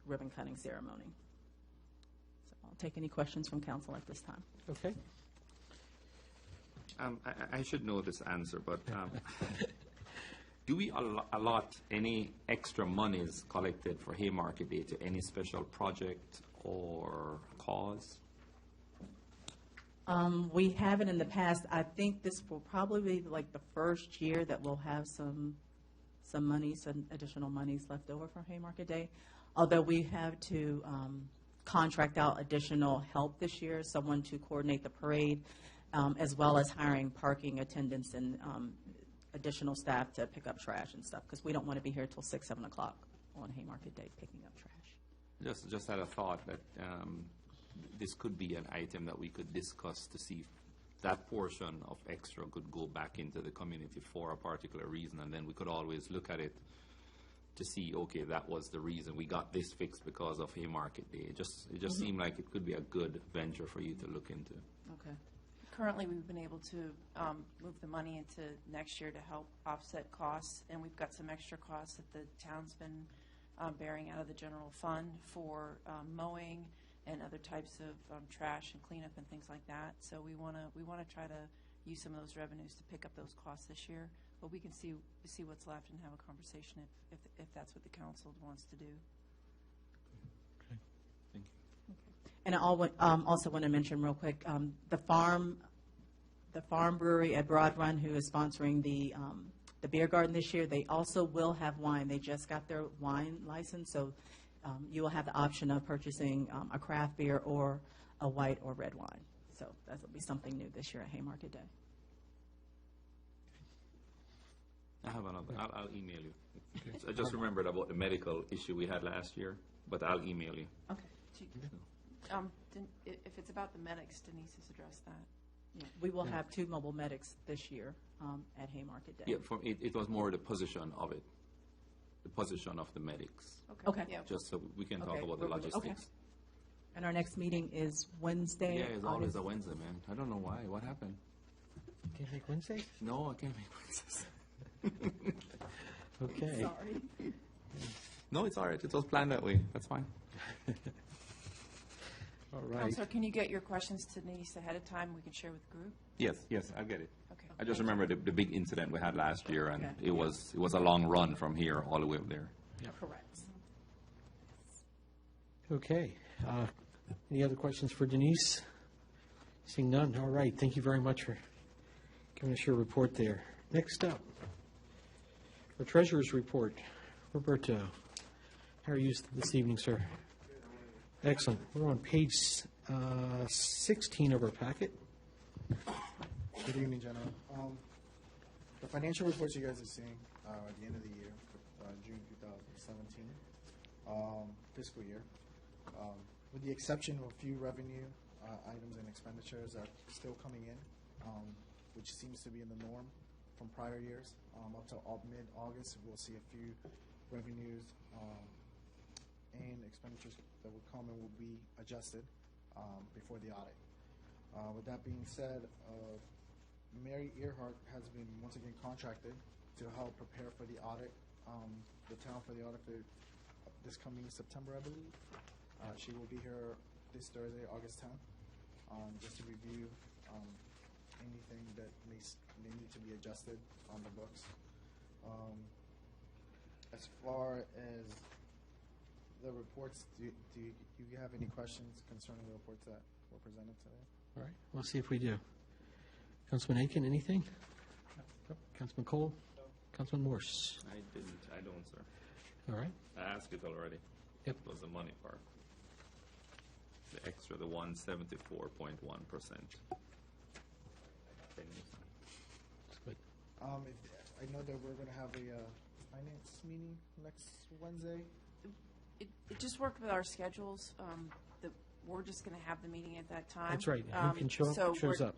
ribbon cutting ceremony. So I'll take any questions from council at this time. Okay. I should know this answer, but do we allot any extra monies collected for Haymarket Day to any special project or cause? We haven't in the past. I think this will probably be like the first year that we'll have some additional monies left over for Haymarket Day. Although we have to contract out additional help this year, someone to coordinate the parade, as well as hiring parking attendants and additional staff to pick up trash and stuff, because we don't want to be here till 6, 7 o'clock on Haymarket Day picking up trash. Just had a thought that this could be an item that we could discuss to see if that portion of extra could go back into the community for a particular reason, and then we could always look at it to see, okay, that was the reason we got this fixed because of Haymarket Day. It just seemed like it could be a good venture for you to look into. Okay. Currently, we've been able to move the money into next year to help offset costs, and we've got some extra costs that the town's been bearing out of the general fund for mowing and other types of trash and cleanup and things like that. So we want to try to use some of those revenues to pick up those costs this year. But we can see what's left and have a conversation if that's what the council wants to do. Okay. Thank you. And I also want to mention real quick, the farm brewery at Broad Run, who is sponsoring the beer garden this year, they also will have wine. They just got their wine license, so you will have the option of purchasing a craft beer or a white or red wine. So that will be something new this year at Haymarket Day. I have another. I'll email you. Okay. I just remembered about the medical issue we had last year, but I'll email you. Okay. If it's about the medics, Denise has addressed that. Yeah, we will have 2 mobile medics this year at Haymarket Day. Yeah, it was more the position of it, the position of the medics. Okay. Yeah. Just so we can talk about the logistics. Okay. And our next meeting is Wednesday. Yeah, it's always a Wednesday, man. I don't know why. What happened? Can't make Wednesdays? No, I can't make Wednesdays. Okay. Sorry. No, it's all right. It was planned that way. That's fine. All right. Counselor, can you get your questions to Denise ahead of time? We can share with the group. Yes, I'll get it. Okay. I just remember the big incident we had last year, and Okay. it was a long run from here all the way up there. Correct. Okay. Any other questions for Denise? Seeing none. All right. Thank you very much for giving us your report there. Next up, our treasurer's report. Roberto, how are you this evening, sir? Excellent. We're on page 16 of our packet. Good evening, gentlemen. The financial reports you guys are seeing at the end of the year, June 2017 fiscal year, with the exception of a few revenue items and expenditures that are still coming in, which seems to be in the norm from prior years. Up to mid-August, we'll see a few revenues and expenditures that will come and will be adjusted before the audit. With that being said, Mary Earhart has been once again contracted to help prepare for the audit, the town for the audit for this coming September, I believe. She will be here this Thursday, August 10th, just to review anything that may need to be adjusted on the books. As far as the reports, do you have any questions concerning the reports that were presented today? All right, we'll see if we do. Councilman Aiken, anything? No. Councilman Cole? No. Councilman Morse? I don't, sir. All right. I asked it already. Yep. It was the money part. The extra, the 174.1%. That's good. I know that we're going to have a finance meeting next Wednesday. It just worked with our schedules. We're just going to have the meeting at that time. That's right. Who can show so up, shows we're- up.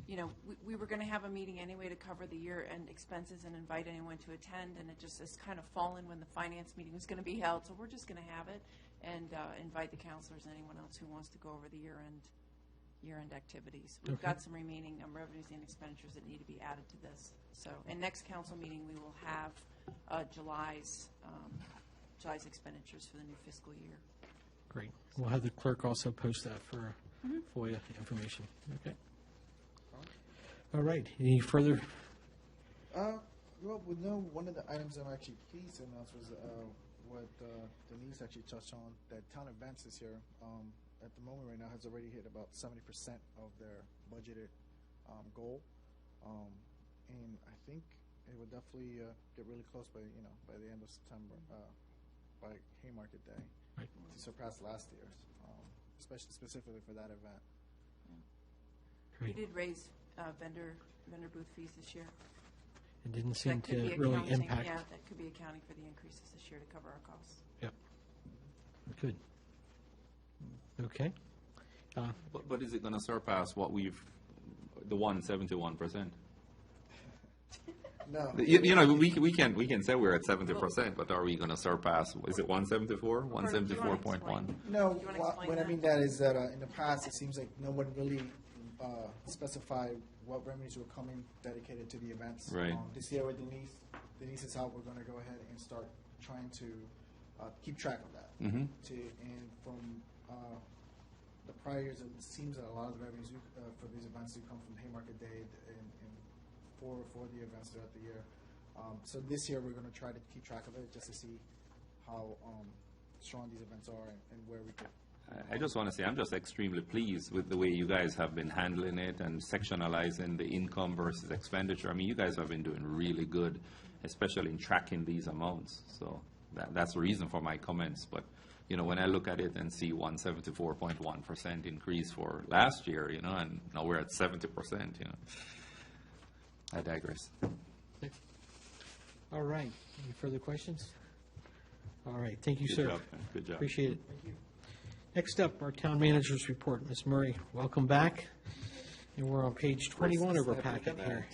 You know, we were going to have a meeting anyway to cover the year-end expenses and invite anyone to attend, and it just has kind of fallen when the finance meeting was going to be held, so we're just going to have it and invite the counselors and anyone else who wants to go over the year-end activities. We've got some remaining revenues and expenditures that need to be added to this. So, in next council meeting, we will have July's expenditures for the new fiscal year. Great. We'll have the clerk also post that for FOIA information. Okay. All right. Any further? Well, we know one of the items I'm actually pleased to announce was what Denise actually touched on, that town events this year, at the moment right now, has already hit about 70% of their budgeted goal. And I think it would definitely get really close by the end of September, by Haymarket Day, Right. to surpass last year's, especially specifically for that event. We Great. did raise vendor booth fees this year. It didn't seem That could to be really accounting- impact. Yeah, that could be accounting for the increases this year to cover our costs. Yep. Good. Okay. But is it going to surpass what the 171%? No. We can say we're at 70%, but are we going to surpass? Is it 174? 174.1? No, Do you wanna explain what I that? mean that is that in the past, it seems like no one really specified what revenues were coming dedicated to the events. Right. This year with Denise is how we're going to go ahead and start trying to keep track of that. Mm-hmm. And from the prior years, it seems that a lot of the revenues for these events do come from Haymarket Day and for the events throughout the year. So this year, we're going to try to keep track of it just to see how strong these events are and where we could. I just want to say I'm just extremely pleased with the way you guys have been handling it and sectionalizing the income versus expenditure. I mean, you guys have been doing really good, especially in tracking these amounts. So that's the reason for my comments. But, when I look at it and see 174.1% increase for last year, and now we're at 70%, I digress. All right. Any further questions? All right. Thank you, Good sir. job, man. Good job. Appreciate it. Next up, our town manager's report. Ms. Murray, welcome back. And we're on page 21 of our packet here.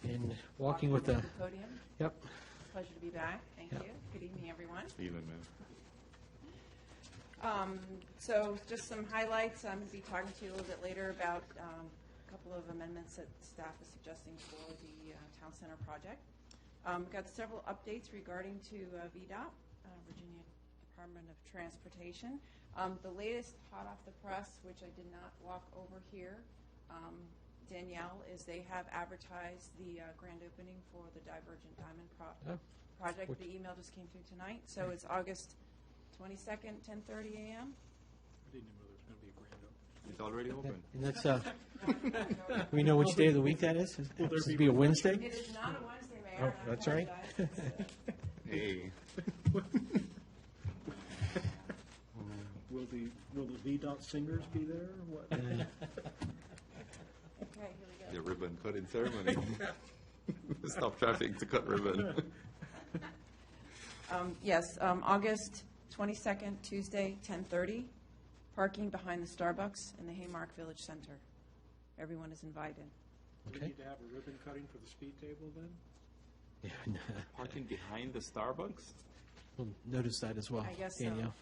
And walking with the, Podium. yep. Pleasure to be back. Thank Yep. you. Good evening, everyone. Even, man. So just some highlights. I'm going to be talking to you a little bit later about a couple of amendments that staff is suggesting for the town center project. We've got several updates regarding to VDOT, Virginia Department of Transportation. The latest hot off the press, which I did not walk over here, Danielle, is they have advertised the grand opening for the Divergent Diamond project. The email just came through tonight. So it's August 22nd, 10:30 a.m. I didn't know there was going to be a grand opening. It's already open. And that's, we know which day of the week that is? Is it be a Wednesday? It is not a Wednesday, Mayor. Oh, that's right. Hey. Will the VDOT singers be there or what? Okay, here we The go. ribbon cutting ceremony. Stop traffic to cut ribbon. Yes, August 22nd, Tuesday, 10:30. Parking behind the Starbucks in the Haymark Village Center. Everyone is invited. Do we Okay. need to have a ribbon cutting for the speed table then? Yeah, Parking behind the Starbucks? we'll notice that as well, I guess so. Danielle.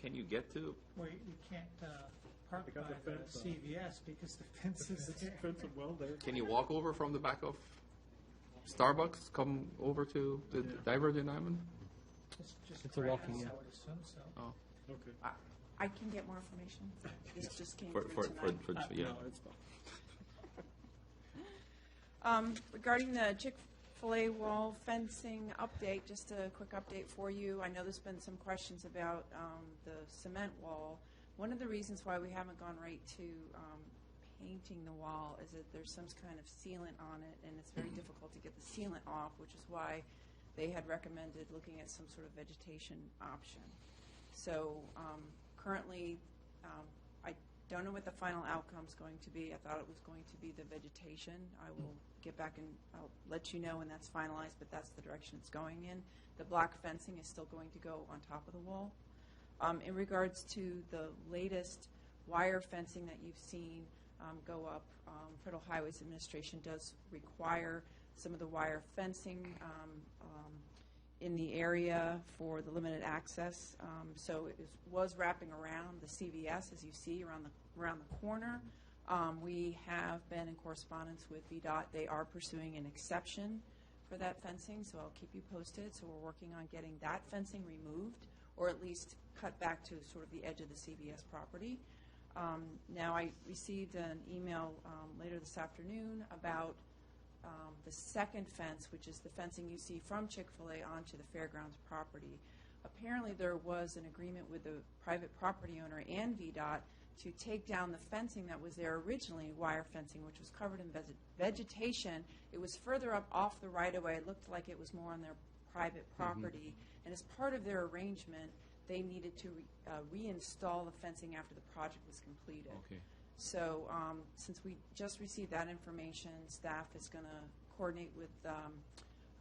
Can you get to? Well, you can't park They got by the the fence up. CVS because the fence is It's there. offensive, well, there. Can you walk over from the back of Starbucks come over to the Divergent Island? It's a walking, yeah. Oh, Okay. I can get more information. This just came for, through for, for, tonight. for, yeah. No, it's fine. Regarding the Chick-fil-A wall fencing update, just a quick update for you. I know there's been some questions about the cement wall. One of the reasons why we haven't gone right to painting the wall is that there's some kind of sealant on it, and it's very difficult to get the sealant off, which is why they had recommended looking at some sort of vegetation option. So currently, I don't know what the final outcome is going to be. I thought it was going to be the vegetation. I will get back and I'll let you know when that's finalized, but that's the direction it's going in. The block fencing is still going to go on top of the wall. In regards to the latest wire fencing that you've seen go up, Federal Highways Administration does require some of the wire fencing in the area for the limited access. So it was wrapping around the CVS, as you see, around the corner. We have been in correspondence with VDOT. They are pursuing an exception for that fencing, so I'll keep you posted. So we're working on getting that fencing removed, or at least cut back to sort of the edge of the CVS property. Now, I received an email later this afternoon about the second fence, which is the fencing you see from Chick-fil-A onto the fairgrounds property. Apparently, there was an agreement with the private property owner and VDOT to take down the fencing that was there originally, wire fencing, which was covered in vegetation. It was further up off the right-of-way. It looked like it was more on their private property. And as part of their arrangement, they needed to reinstall the fencing after the project was completed. Okay. So since we just received that information, staff is going to coordinate with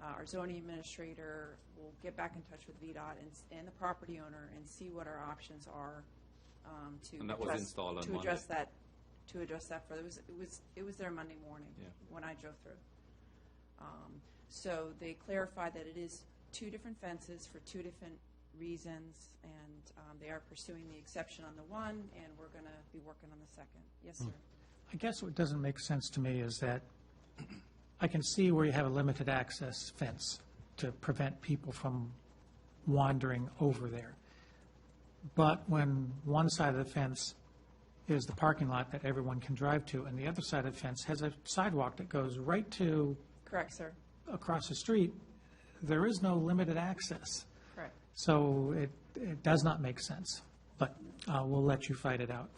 our zoning administrator. We'll get back in touch with VDOT and the property owner and see what our options are And that was installed on Monday. address that. To address that further, it was there Monday morning when I drove through. So they clarified that it is two different fences for two different reasons, and they are pursuing the exception on the one, and we're going to be working on the second. Yes, sir. I guess what doesn't make sense to me is that I can see where you have a limited access fence to prevent people from wandering over there. But when one side of the fence is the parking lot that everyone can drive to, and the other side of the fence has a sidewalk that goes right to Correct, sir. across the street, there is no limited access. Correct. So it does not make sense, but we'll let you fight it out.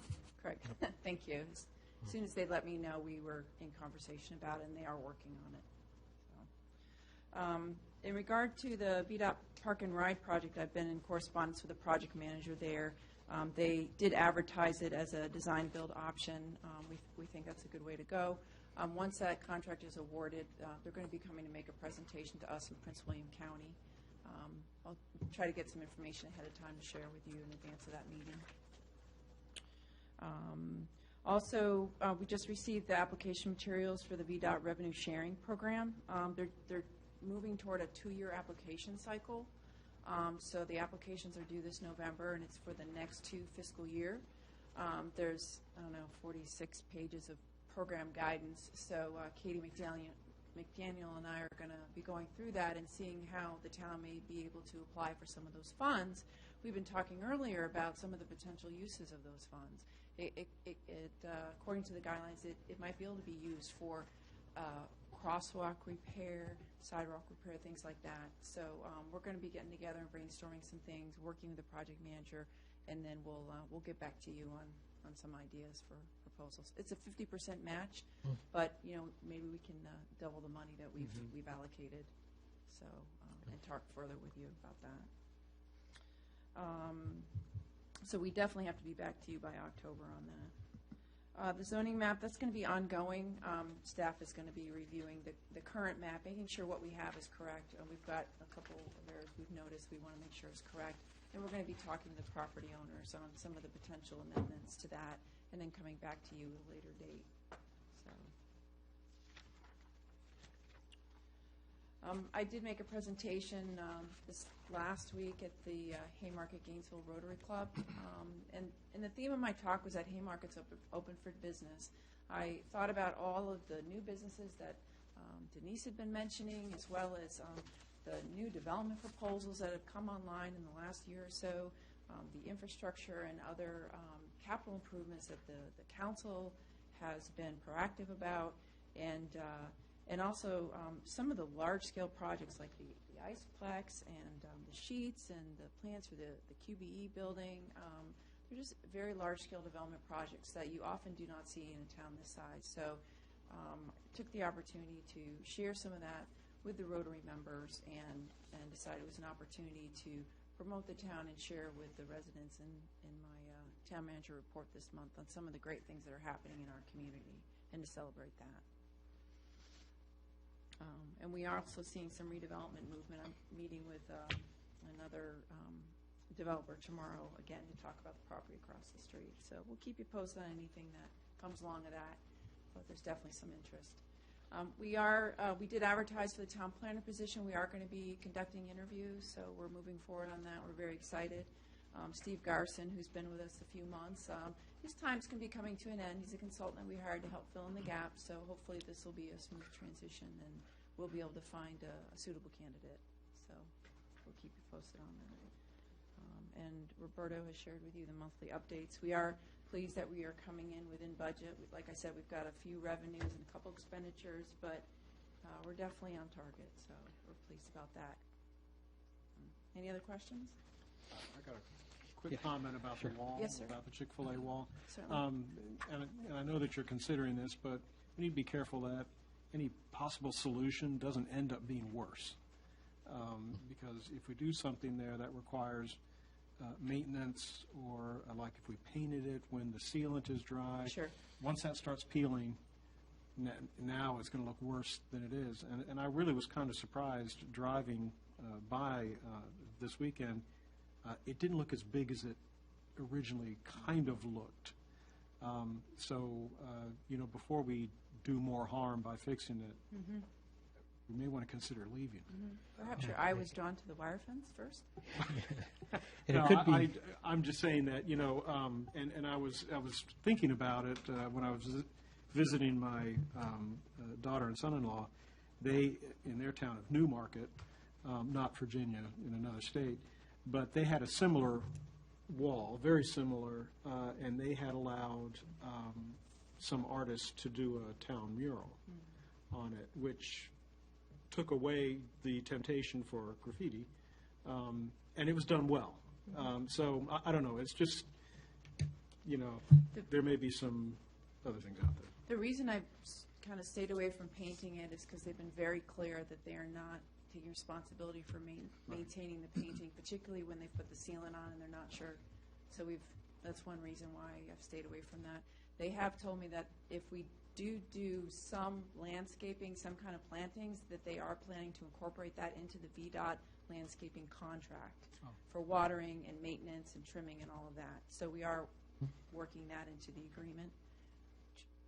Correct. Thank you. As soon as they let me know, we were in conversation about it, and they are working on it. So, in regard to the VDOT Park and Ride project, I've been in correspondence with the project manager there. They did advertise it as a design-build option. We think that's a good way to go. Once that contract is awarded, they're going to be coming to make a presentation to us in Prince William County. I'll try to get some information ahead of time to share with you in advance of that meeting. Also, we just received the application materials for the VDOT revenue sharing program. They're moving toward a 2-year application cycle. So the applications are due this November, and it's for the next 2 fiscal year. There's, 46 pages of program guidance. So Katie McDaniel and I are going to be going through that and seeing how the town may be able to apply for some of those funds. We've been talking earlier about some of the potential uses of those funds. According to the guidelines, it might be able to be used for crosswalk repair, sidewalk repair, things like that. So we're going to be getting together and brainstorming some things, working with the project manager, and then we'll get back to you on some ideas for proposals. It's a 50% match, but maybe we can double the money that we've allocated. So and talk further with you about that. So we definitely have to be back to you by October on that. The zoning map, that's going to be ongoing. Staff is going to be reviewing the current map, making sure what we have is correct. We've got a couple of errors we've noticed we want to make sure is correct. And we're going to be talking to property owners on some of the potential amendments to that, and then coming back to you at a later date. So, I did make a presentation this last week at the Haymarket Gainesville Rotary Club, and the theme of my talk was that Haymarket's open for business. I thought about all of the new businesses that Denise had been mentioning, as well as the new development proposals that have come online in the last year or so, the infrastructure and other capital improvements that the council has been proactive about, and also some of the large-scale projects like the Iceplex and the sheets and the plans for the QBE building. They're just very large-scale development projects that you often do not see in a town this size. So took the opportunity to share some of that with the Rotary members and decided it was an opportunity to promote the town and share with the residents in my town manager report this month on some of the great things that are happening in our community and to celebrate that. And we are also seeing some redevelopment movement. I'm meeting with another developer tomorrow, again, to talk about the property across the street. So we'll keep you posted on anything that comes along of that, but there's definitely some interest. We did advertise for the town planner position. We are going to be conducting interviews, so we're moving forward on that. We're very excited. Steve Garson, who's been with us a few months, his time's going to be coming to an end. He's a consultant that we hired to help fill in the gap, so hopefully this will be a smooth transition and we'll be able to find a suitable candidate. So we'll keep you posted on that. And Roberto has shared with you the monthly updates. We are pleased that we are coming in within budget. Like I said, we've got a few revenues and a couple expenditures, but we're definitely on target, so we're pleased about that. Any other questions? I got a quick comment about the wall, Yes, sir. about the Chick-fil-A wall. Certainly. And I know that you're considering this, but we need to be careful that any possible solution doesn't end up being worse. Because if we do something there that requires maintenance, or like if we painted it when the sealant is dry, Sure. once that starts peeling, now it's going to look worse than it is. And I really was kind of surprised driving by this weekend. It didn't look as big as it originally kind of looked. Before we do more harm by fixing it, we may want to consider leaving. Perhaps your eye was drawn to the wire fence first? And No, it could be, I'm just saying that, and I was thinking about it when I was visiting my daughter and son-in-law. They, in their town of Newmarket, not Virginia, in another state, but they had a similar wall, very similar, and they had allowed some artists to do a town mural on it, which took away the temptation for graffiti, and it was done well. So I don't know. It's just, there may be some other things out there. The reason I've kind of stayed away from painting it is because they've been very clear that they are not taking responsibility for maintaining the painting, particularly when they put the sealant on and they're not sure. So that's one reason why I've stayed away from that. They have told me that if we do some landscaping, some kind of plantings, that they are planning to incorporate that into the VDOT landscaping contract for watering and maintenance and trimming and all of that. So we are working that into the agreement,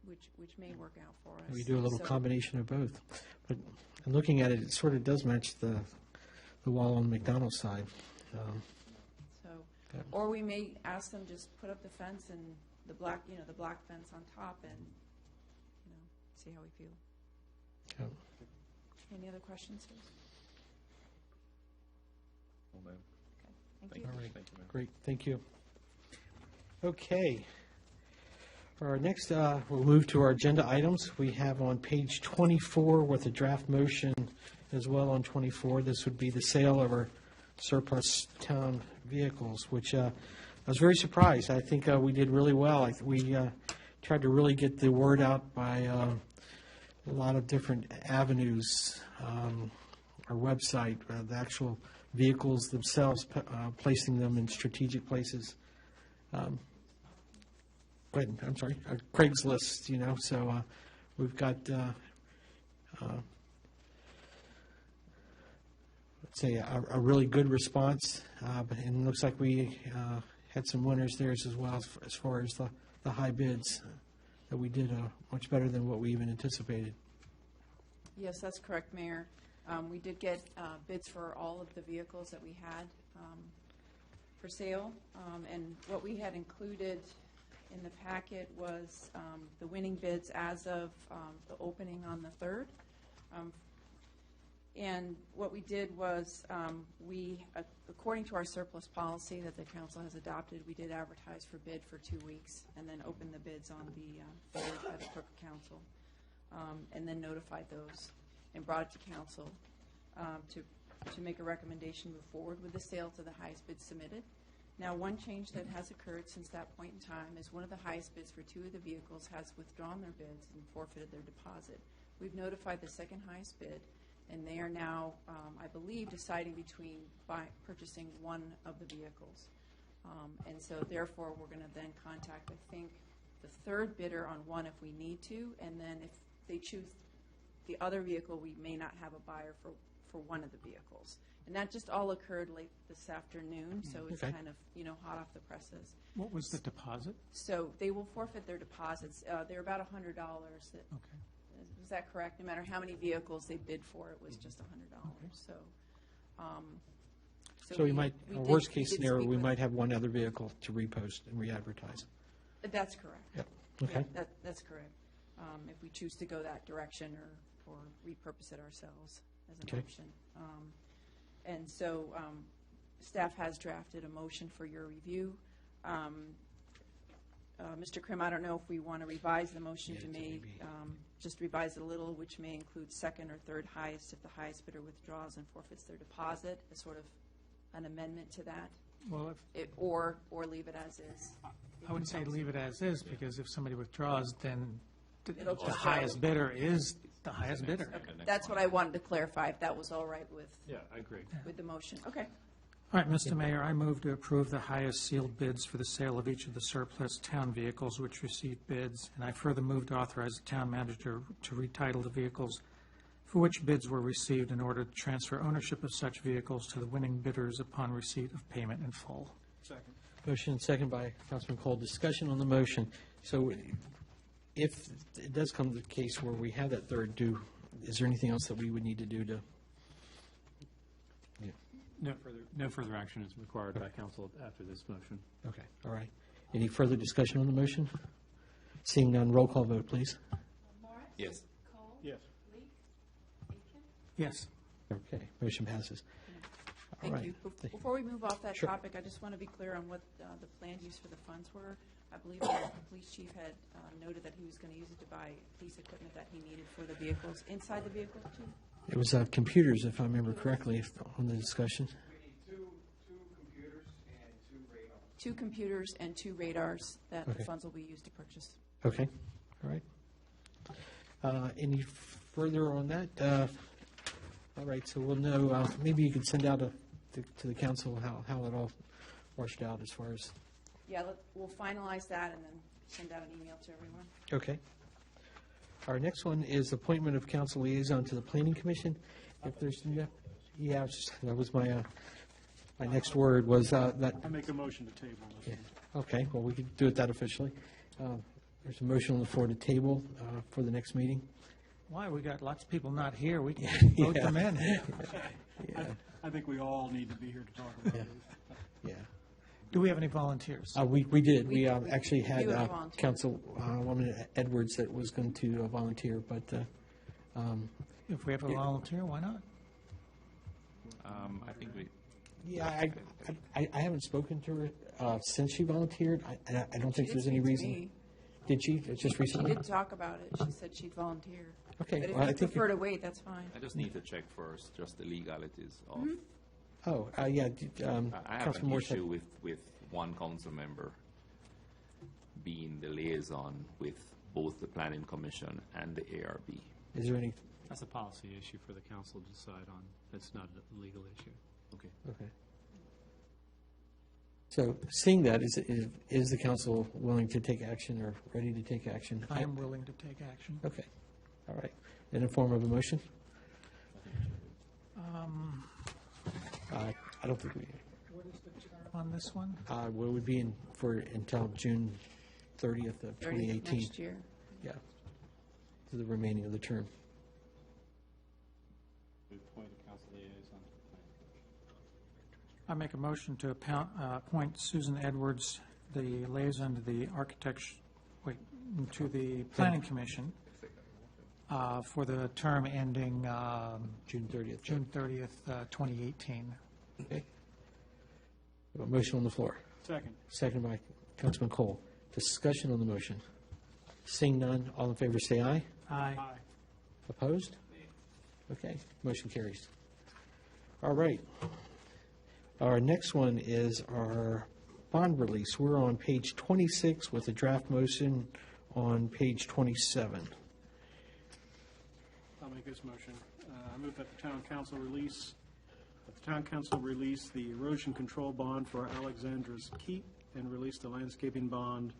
which may work out for us. we do a little So- combination of both. But looking at it, it sort of does match the wall on the McDonald's side. So, Okay. or we may ask them just put up the fence and the black fence on top and, see how we feel. Yeah. Any other questions, sir? Okay, thank you. All right, great, thank you. Okay. Our next, we'll move to our agenda items. We have on page 24 with a draft motion as well on 24. This would be the sale of our surplus town vehicles, which I was very surprised. I think we did really well. We tried to really get the word out by a lot of different avenues. Our website, the actual vehicles themselves, placing them in strategic places. Go ahead, I'm sorry, Craigslist, so we've got, let's say, a really good response, and it looks like we had some winners there as well as far as the high bids, that we did much better than what we even anticipated. Yes, that's correct, Mayor. We did get bids for all of the vehicles that we had for sale, and what we had included in the packet was the winning bids as of the opening on the 3rd. And what we did was, according to our surplus policy that the council has adopted, we did advertise for bid for 2 weeks, and then open the bids on the 3rd by the clerk of council, and then notified those, and brought it to council to make a recommendation, move forward with the sale to the highest bid submitted. Now, one change that has occurred since that point in time is one of the highest bids for 2 of the vehicles has withdrawn their bids and forfeited their deposit. We've notified the second highest bid, and they are now, I believe, deciding between purchasing one of the vehicles. And so therefore, we're going to then contact, I think, the 3rd bidder on one if we need to, and then if they choose the other vehicle, we may not have a buyer for one of the vehicles. And that just all occurred late this afternoon, so it's Okay. kind of, hot off the presses. What was the deposit? So they will forfeit their deposits. They're about $100. Okay. Is that correct? No matter how many vehicles they bid for, it was just $100. So, So we might, we worst did case speak scenario, we with- might have one other vehicle to repost and re-advertise. That's correct. Yep, okay. Yeah, that's correct. If we choose to go that direction or repurpose it ourselves as an Okay. option. And so staff has drafted a motion for your review. Mr. Krim, I don't know if we want to revise the motion to just revise it a little, which may include second or third highest if the highest bidder withdraws and forfeits their deposit, as sort of an amendment to that, Well, or leave it as is. I wouldn't say leave it as is, because if somebody withdraws, then It'll the just- highest bidder is the highest bidder. Okay, that's what I wanted to clarify, if that was all right with I agree. the motion. Okay. All right, Mr. Mayor, I move to approve the highest sealed bids for the sale of each of the surplus town vehicles which received bids, and I further move to authorize the town manager to retitle the vehicles for which bids were received in order to transfer ownership of such vehicles to the winning bidders upon receipt of payment in full. Second. Motion and second by Councilman Cole. Discussion on the motion. So if it does come to the case where we have that third due, is there anything else that we would need to do to? No further action is required by council after this motion. Okay, all right. Any further discussion on the motion? Seeing none, roll call vote, please. Morris? Yes. Cole? Yes. Leek? Aiken? Yes. Okay, motion passes. All Thank right. you. Before we move off that Sure. topic, I just want to be clear on what the planned use for the funds were. I believe the police chief had noted that he was going to use it to buy police equipment that he needed for the vehicles. Inside the vehicle, too? It was computers, if I remember correctly, on the discussion. We need two computers and 2 radars. 2 computers and 2 radars that the Okay. funds will be used to purchase. Okay, all right. Any further on that? All right, so we'll know, maybe you could send out to the council how it all washed out as far as, Yeah, we'll finalize that and then send out an email to everyone. okay. Our next one is appointment of council liaison to the planning commission. If there's, that was my next word was that. I make a motion to table this. Yeah. Okay, well, we could do it that officially. There's a motion on the floor to table for the next meeting. Why? We got lots of people not here. We can vote them in. Yeah, I think we all need to be here to talk about Yeah. this. yeah. Do we have any volunteers? We did. We actually had You have volunteered. Councilwoman Edwards that was going to volunteer, but If we have a volunteer, why not? I think we, yeah, I haven't spoken to her since she volunteered. I don't think She did there's any speak to reason. me. Did she? Just She recently? did talk about it. She said she'd volunteer. Okay, But if well, I you think prefer to wait, that's fine. I just need to check first, just the legalities of. Mm-hmm. Oh, yeah. I have Councilman an Moore said- issue with one council member being the liaison with both the planning commission and the ARB. Is there any? That's a policy issue for the council to decide on. That's not a legal issue. Okay. Okay. So, seeing that, is the council willing to take action or ready to take action? I am willing to take action. Okay, all right. In the form of a motion? I don't think we, What is the term on this one? what would be until June 30th of 30th 2018? next year. Yeah, to the remaining of the term. We appoint a council liaison. I make a motion to appoint Susan Edwards, the liaison to the to the Planning Commission. for the term ending June 30th. June 30th, 2018. Okay. We have a motion on the floor. Second. Second by Councilman Cole. Discussion on the motion. Seeing none, all in favor say aye. Aye. Aye. Opposed? Okay, motion carries. All right. Our next one is our bond release. We're on page 26 with a draft motion on page 27. I'll make this motion. I move that the town council release the erosion control bond for Alexandra's Keep and release the landscaping bond,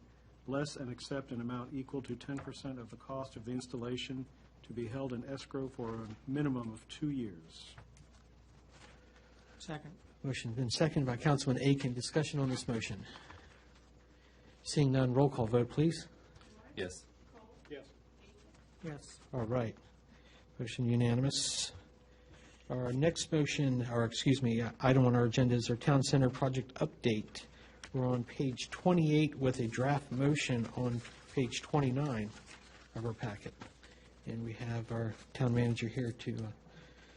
bless and accept an amount equal to 10% of the cost of the installation to be held in escrow for a minimum of 2 years. Second. Motion been seconded by Councilman Aiken. Discussion on this motion. Seeing none, roll call vote, please. Yes. Yes. Yes. All right. Motion unanimous. Our next motion, or excuse me, item on our agenda is our Town Center project update. We're on page 28 with a draft motion on page 29 of our packet. And we have our town manager here to,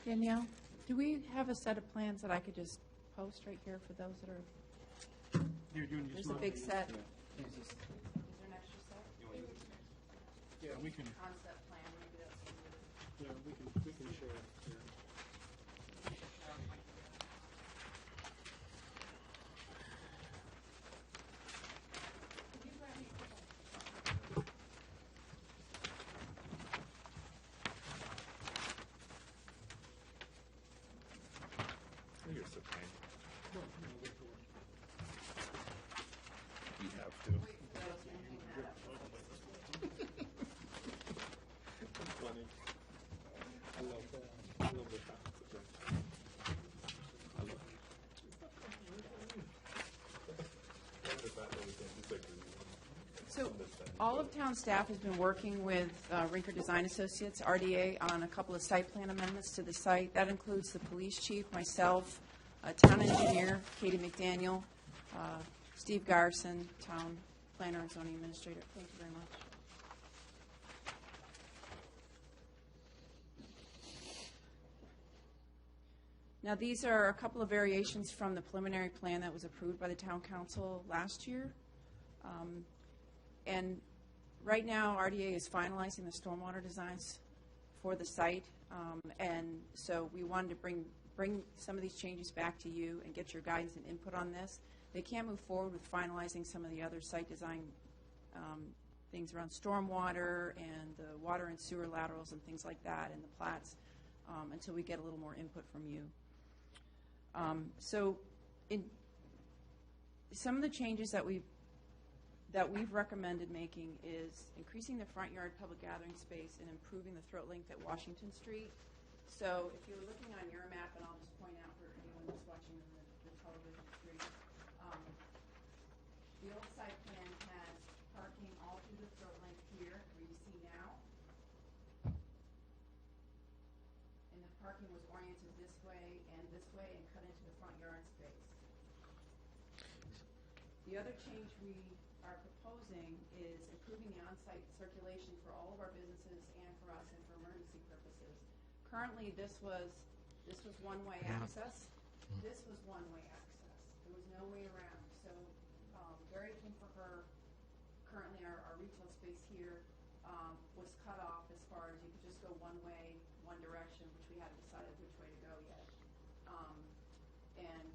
Danielle, do we have a set of plans that I could just post right here for those that are, You're doing there's just a mine? big set. Is there an extra set? Yeah, we can, Concept plan, maybe that's. yeah, we can share it here. You're so kind. You have to. That's funny. I love that. I love the fact that I love So all of town staff has been working with Rinker Design Associates, RDA, on a couple of site plan amendments to the site. That includes the police chief, myself, town engineer, Katie McDaniel, Steve Garson, town planner and zoning administrator. Thank you very much. Now, these are a couple of variations from the preliminary plan that was approved by the town council last year. And right now, RDA is finalizing the stormwater designs for the site. And so we wanted to bring some of these changes back to you and get your guidance and input on this. They can't move forward with finalizing some of the other site design things around stormwater and the water and sewer laterals and things like that and the plats until we get a little more input from you. So in some of the changes that we've recommended making is increasing the front yard public gathering space and improving the throat length at Washington Street. So if you're looking on your map, and I'll just point out for anyone who's watching the television screen, the old site plan has parking all through the throat length here, where you see now. And the parking was oriented this way and cut into the front yard space. The other change we are proposing is improving the on-site circulation for all of our businesses and for us and for emergency purposes. Currently, this was one-way access. This was one-way access. There was no way around. So very different for her. Currently, our retail space here was cut off as far as you could just go one way, one direction, which we haven't decided which way to go yet. And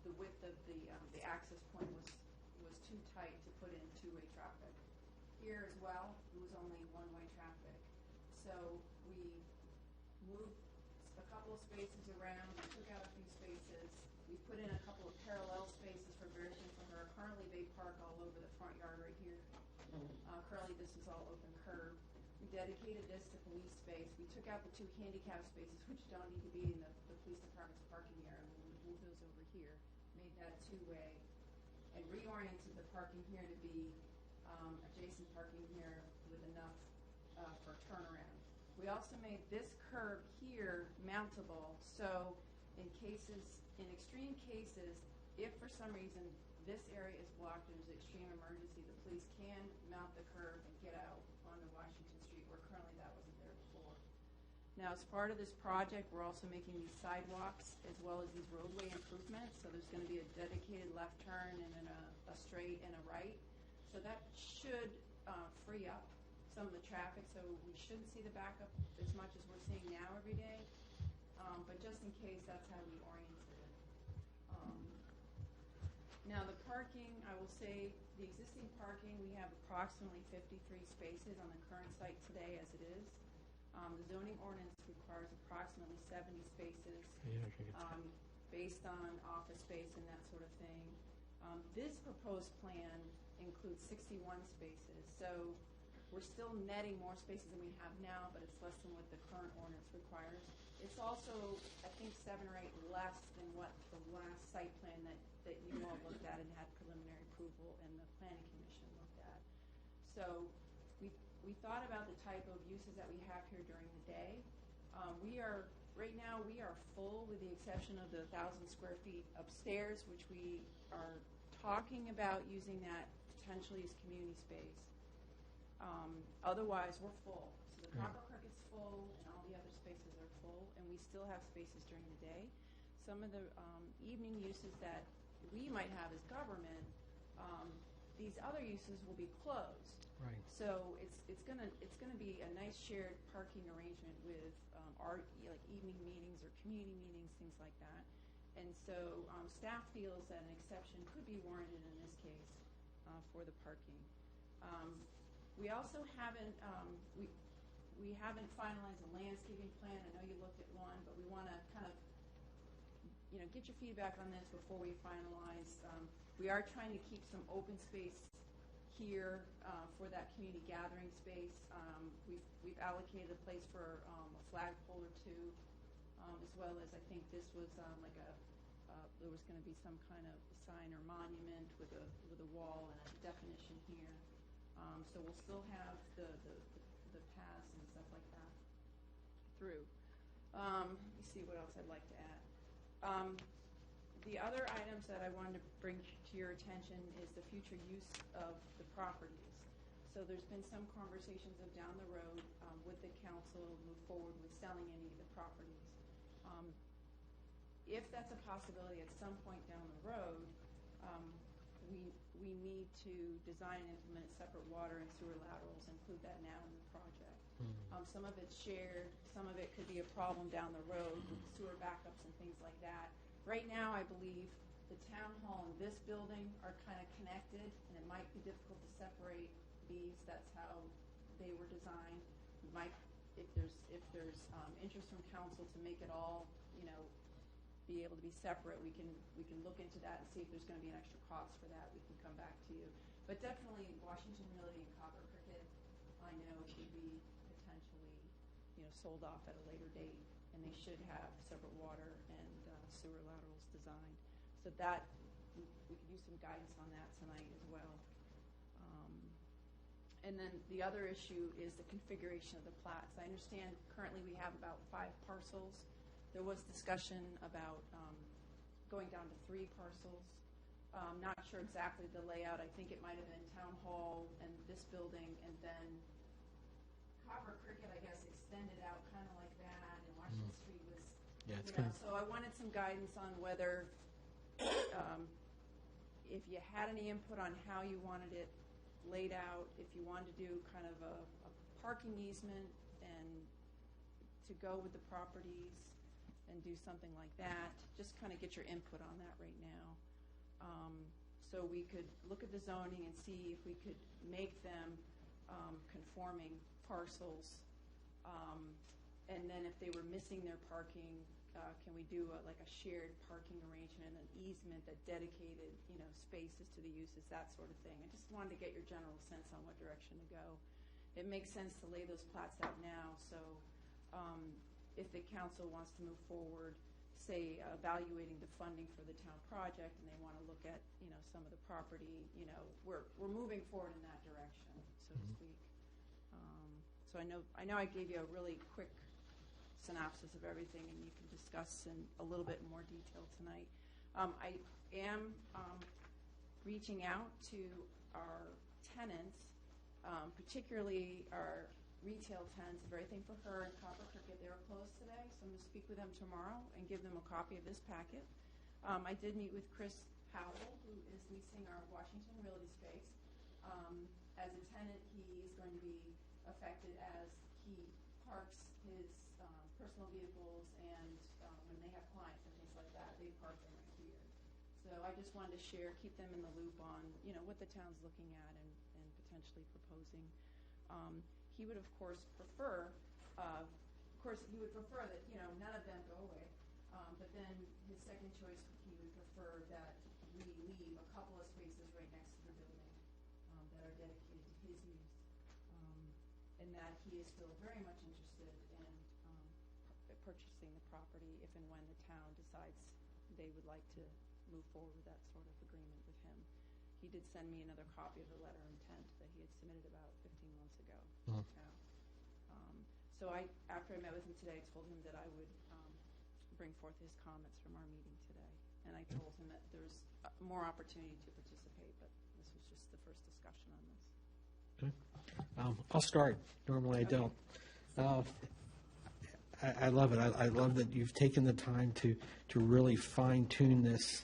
the width of the access point was too tight to put in two-way traffic. Here as well, it was only one-way traffic. So we moved a couple of spaces around, we took out a few spaces, we put in a couple of parallel spaces for Bearson for her. Currently, they park all over the front yard right here. Currently, this is all open curb. We dedicated this to police space. We took out the two handicap spaces, which don't need to be in the police department's parking area. We moved those over here, made that two-way, and reoriented the parking here to be adjacent parking here with enough for turnaround. We also made this curb here mountable, so in extreme cases, if for some reason this area is blocked and there's extreme emergency, the police can mount the curb and get out onto Washington Now, as part of this project, we're also making these sidewalks as well as these roadway improvements. So there's going to be a dedicated left turn and then a straight and a right. So that should free up some of the traffic. So we shouldn't see the backup as much as we're seeing now every day. But just in case, that's how we oriented it. Now, the parking, I will say, the existing parking, we have approximately 53 spaces on the current site today as it is. The zoning ordinance requires approximately 70 spaces based on office space and that sort of thing. This proposed plan includes 61 spaces, so we're still netting more spaces than we have now, but it's less than what the current ordinance requires. It's also, I think, 7 or 8 less than what the last site plan that you all looked at and had preliminary approval and the planning commission looked at. So we thought about the type of uses that we have here during the day. Right now, we are full with the exception of the 1,000 square feet upstairs, which we are talking about using that potentially as community space. Otherwise, we're full. So the Copper Cricket's full and all the other spaces are full, and we still have spaces during the day. Some of the evening uses that we might have as government, these other uses will be closed. Right. So it's gonna be a nice shared parking arrangement with our like evening meetings or community meetings, things like that. And so staff feels that an exception could be warranted in this case for the parking. We also haven't we haven't finalized a landscaping plan. I know you looked at one, but we want to kind of get your feedback on this before we finalize. We are trying to keep some open space here for that community gathering space. We've allocated a place for a flagpole or two, as well as I think this was there was going to be some kind of sign or monument with a wall and a definition here. So we'll still have the paths and stuff like that through. Let me see what else I'd like to add. The other items that I wanted to bring to your attention is the future use of the properties. So there's been some conversations of down the road with the council move forward with selling any of the properties. If that's a possibility at some point down the road, we need to design and implement separate water and sewer laterals, include that now in the project. Some of it's shared, some of it could be a problem down the road with sewer backups and things like that. Right now, I believe the town hall and this building are kind of connected, and it might be difficult to separate these. That's how they were designed. If there's interest from council to make it all, be able to be separate, we can look into that and see if there's going to be an extra cost for that. We can come back to you. But definitely Washington Realty and Copper Cricket, I know, should be potentially, sold off at a later date, and they should have separate water and sewer laterals designed. So that we could use some guidance on that tonight as well. And then the other issue is the configuration of the plats. I understand currently we have about 5 parcels. There was discussion about going down to 3 parcels. Not sure exactly the layout. I think it might have been Town Hall and this building, and then Copper Cricket, I guess, extended out kind of like that, and Washington Street was, So I wanted some guidance on whether, if you had any input on how you wanted it laid out, if you wanted to do kind of a parking easement and to go with the properties and do something like that, just kind of get your input on that right now. So we could look at the zoning and see if we could make them conforming parcels. And then if they were missing their parking, can we do like a shared parking arrangement, an easement that dedicated, spaces to the uses, that sort of thing. I just wanted to get your general sense on what direction to go. It makes sense to lay those plats out now, so if the council wants to move forward, say evaluating the funding for the town project, and they want to look at, some of the property, we're moving forward in that direction, so to speak. So I know I gave you a really quick synopsis of everything, and you can discuss in a little bit more detail tonight. I am reaching out to our tenants, particularly our retail tents, everything for her and Copper Cricket. They were closed today, so I'm going to speak with them tomorrow and give them a copy of this packet. I did meet with Chris Howell, who is leasing our Washington Realty space. As a tenant, he is going to be affected as he parks his personal vehicles, and when they have clients and things like that, they park them right here. So I just wanted to keep them in the loop on, what the town's looking at and potentially proposing. He would, of course, prefer that, none of them go away. But then his second choice, he would prefer that we leave a couple of spaces right next to the building that are dedicated to his use. And that he is still very much interested in purchasing the property if and when the town decides they would like to move forward with that sort of agreement with him. He did send me another copy of the letter of intent that he had submitted about 15 months ago. So after I met with him today, I told him that I would bring forth his comments from our meeting today. And I told him that there's more opportunity to participate, but this was just the first discussion on this. I'll start. Normally I don't. I love it. I love that you've taken the time to really fine-tune this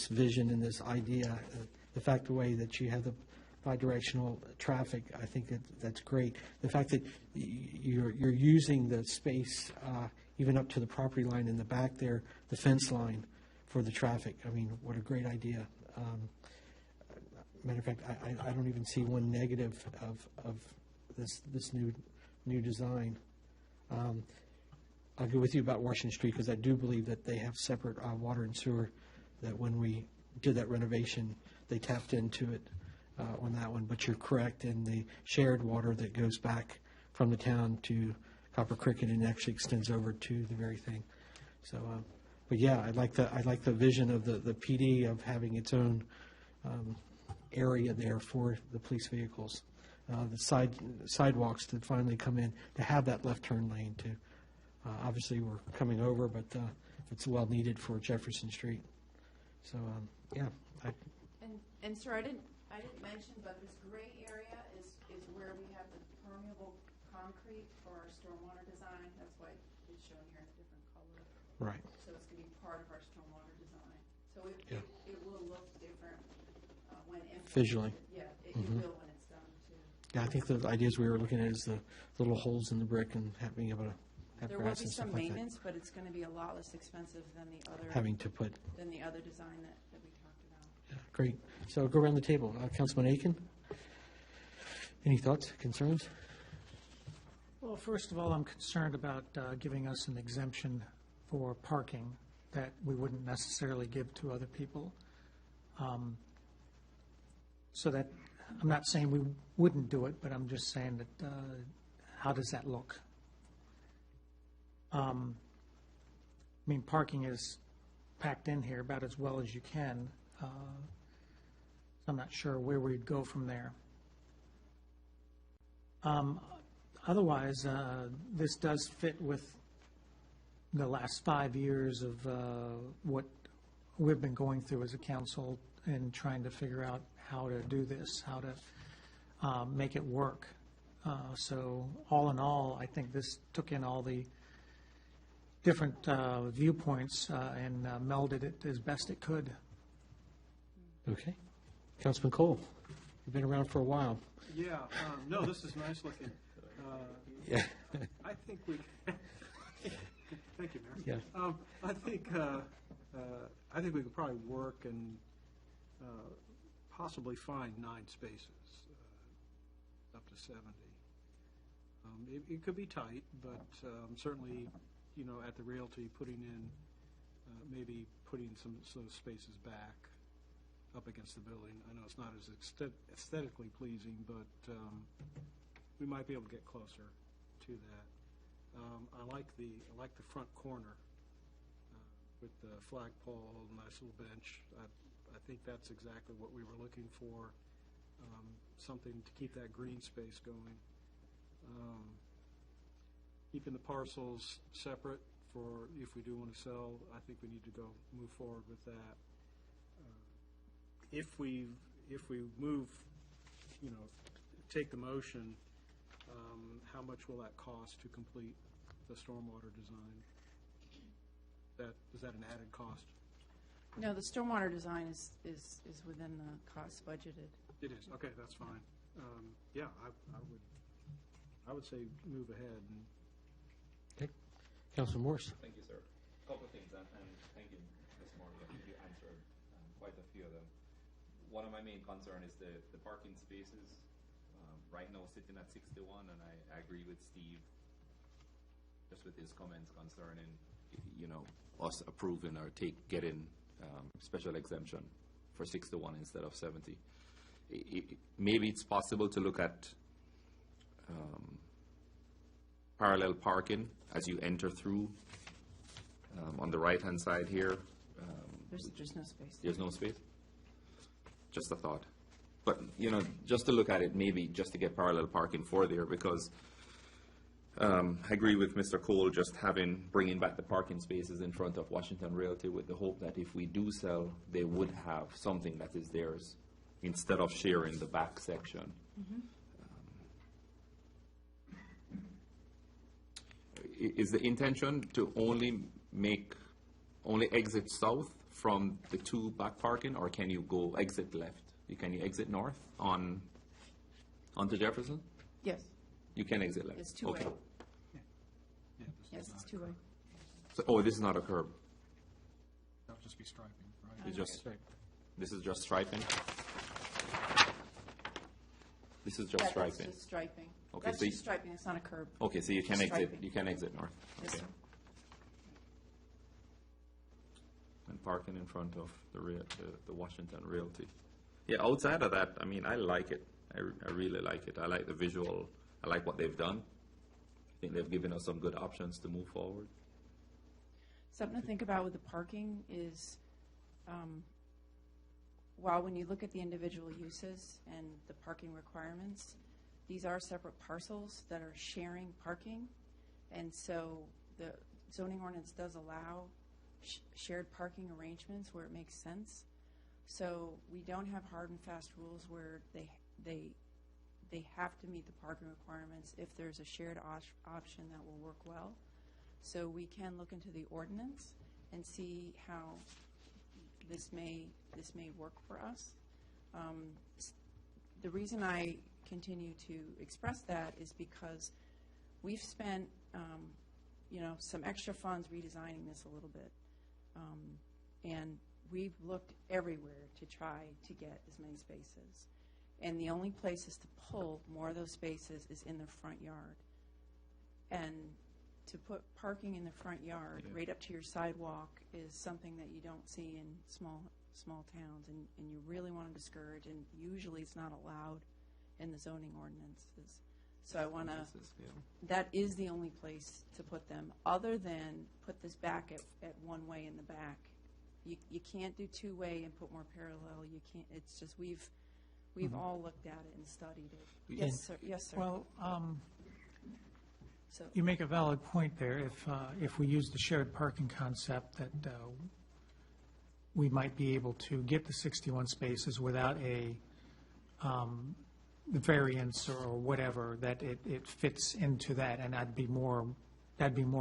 vision and this idea. The fact, the way that you have the bi-directional traffic, I think that's great. The fact that you're using the space even up to the property line in the back there, the fence line for the traffic. I mean, what a great idea. Matter of fact, I don't even see one negative of this new design. I'll go with you about Washington Street because I do believe that they have separate water and sewer, that when we did that renovation, they tapped into it on that one. But you're correct in the shared water that goes back from the town to Copper Cricket and actually extends over to the very thing. So, but yeah, I like the vision of the PD of having its own area there for the police vehicles, the sidewalks that finally come in to have that left turn lane too. Obviously, we're coming over, but it's well needed for Jefferson Street. So, yeah. And sir, I didn't mention, but this gray area is where we have the permeable concrete for our stormwater design. That's why it's shown here in a different color. Right. So it's going to be part of our stormwater design. So it will look different when implemented. Visually. Yeah, it will when it's done too. Yeah, I think the ideas we were looking at is the little holes in the brick and being able to have There will grass be and stuff some like that. maintenance, but it's going to be a lot less expensive than the other than the other design that we talked about. Yeah, great. So go around the table. Councilman Aiken, any thoughts, concerns? Well, first of all, I'm concerned about giving us an exemption for parking that we wouldn't necessarily give to other people. So that, I'm not saying we wouldn't do it, but I'm just saying that, how does that look? I mean, parking is packed in here about as well as you can. I'm not sure where we'd go from there. Otherwise, this does fit with the last 5 years of what we've been going through as a council and trying to figure out how to do this, how to make it work. So all in all, I think this took in all the different viewpoints and melded it as best it could. Okay. Councilman Cole, you've been around for a while. Yeah, no, this is nice looking. Yeah. I think we, thank you, Mayor. Yeah. I think we could probably work and possibly find 9 spaces, up to 70. It could be tight, but certainly, at the Realty, putting in, maybe putting some spaces back up against the building. I know it's not as aesthetically pleasing, but we might be able to get closer to that. I like the front corner with the flagpole, nice little bench. I think that's exactly what we were looking for, something to keep that green space going. Keeping the parcels separate for if we do want to sell, I think we need to move forward with that. If we move, take the motion, how much will that cost to complete the stormwater design? Is that an added cost? No, the stormwater design is within the cost budgeted. It is, okay, that's fine. Yeah, I would say move ahead. Okay. Councilman Morris? Thank you, sir. A couple of things, and thank you, Ms. Morgan. I think you answered quite a few of them. One of my main concern is the parking spaces. Right now, sitting at 61, and I agree with Steve, just with his comments concerning, us approving or getting special exemption for 61 instead of 70. Maybe it's possible to look at parallel parking as you enter through on the right-hand side here. There's no space. There's no space? Just a thought. But, just to look at it, maybe just to get parallel parking for there, because I agree with Mr. Cole, just bringing back the parking spaces in front of Washington Realty with the hope that if we do sell, they would have something that is theirs instead of sharing the back section. Is the intention to only exit south from the two back parking, or can you go exit left? Can you exit north onto Jefferson? Yes, You can exit left. it's two-way. Okay. Yes, it's two-way. So, this is not a curb. That'll just be striping, right? It's just this is just striping. This is just That's striping. just striping. Okay, That's so just striping, it's not a curb. Okay, so you can exit. Striping. You can exit north. Yes, Okay. sir. And parking in front of the Washington Realty. Yeah, outside of that, I like it. I really like it. I like the visual. I like what they've done. I think they've given us some good options to move forward. Something to think about with the parking is, while when you look at the individual uses and the parking requirements, these are separate parcels that are sharing parking. And so the zoning ordinance does allow shared parking arrangements where it makes sense. So we don't have hard and fast rules where they have to meet the parking requirements if there's a shared option that will work well. So we can look into the ordinance and see how this may work for us. The reason I continue to express that is because we've spent some extra funds redesigning this a little bit, and we've looked everywhere to try to get as many spaces. And the only places to pull more of those spaces is in the front yard. And to put parking in the front yard right up to your sidewalk is something that you don't see in small towns, and you really want to discourage, and usually it's not allowed in the zoning ordinances. So I want to, that is the only place to put them, other than put this back at one way in the back. You can't do two-way and put more parallel. You can't, it's just, we've all looked at it and studied it. Yes, sir. Yes, sir. Well, So, you make a valid point there. If we use the shared parking concept, that we might be able to get the 61 spaces without a variance or whatever, that it fits into that, and that'd be more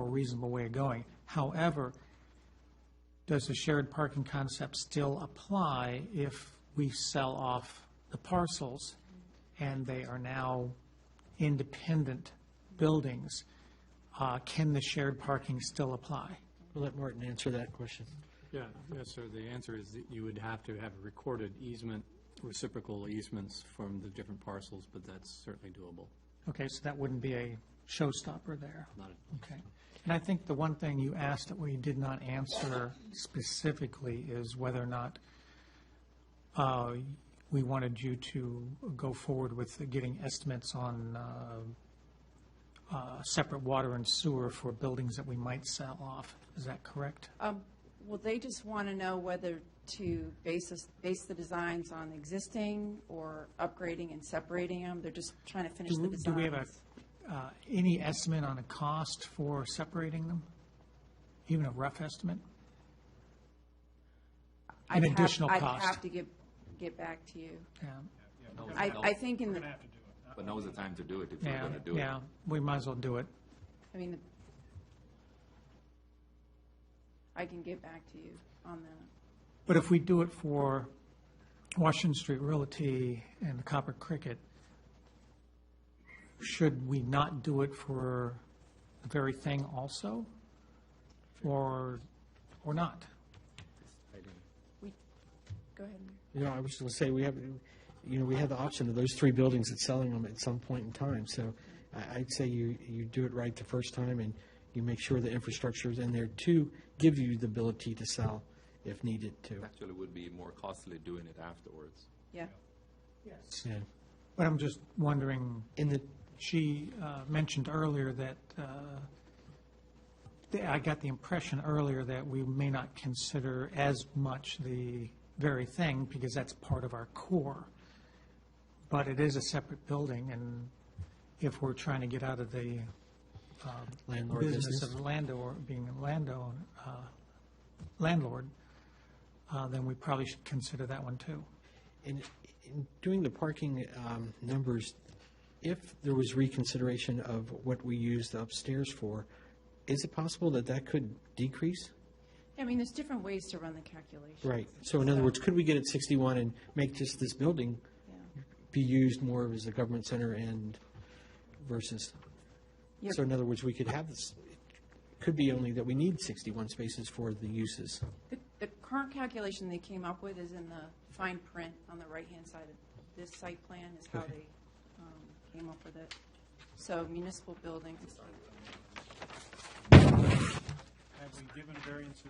reasonable way of going. However, does the shared parking concept still apply if we sell off the parcels and they are now independent buildings? Can the shared parking still apply? We'll let Martin answer that question. Yeah, yes, sir. The answer is that you would have to have a recorded easement, reciprocal easements from the different parcels, but that's certainly doable. Okay, so that wouldn't be a showstopper there. Not Okay. And I think the one thing you asked that we did not answer specifically is whether or not we wanted you to go forward with getting estimates on separate water and sewer for buildings that we might sell off. Is that correct? well, they just want to know whether to base the designs on existing or upgrading and separating them. They're just trying to finish the designs. Do we have any estimate on a cost for separating them? Even a rough estimate? An additional cost? I'd have to get back to you. Yeah. I think in We're the, going to have to do it. But now is the time to do it if you're Yeah, going to do it. yeah, we might as well do it. I mean, I can get back to you on that. But if we do it for Washington Street Realty and the Copper Cricket, should we not do it for the very thing also? Or not? Go ahead. I was just going to say, we have the option of those three buildings and selling them at some point in time. So I'd say you do it right the first time, and you make sure the infrastructure is in there to give you the ability to sell if needed to. Actually, would be more costly doing it afterwards. Yeah. Yes. Yeah. But I'm just wondering, she mentioned earlier that, I got the impression earlier that we may not consider as much the very thing because that's part of our core. But it is a separate building, and if we're trying to get out of the Landlord business business. of being a landlord, then we probably should consider that one too. In doing the parking numbers, if there was reconsideration of what we use the upstairs for, is it possible that could decrease? I mean, there's different ways to run the calculation. Right. So in other words, could we get it 61 and make just this building be used more as a government center and versus? Yep. So in other words, we could have this, it could be only that we need 61 spaces for the uses. The current calculation they came up with is in the fine print on the right-hand side of this site plan is how they came up with it. So municipal buildings. Have we given variances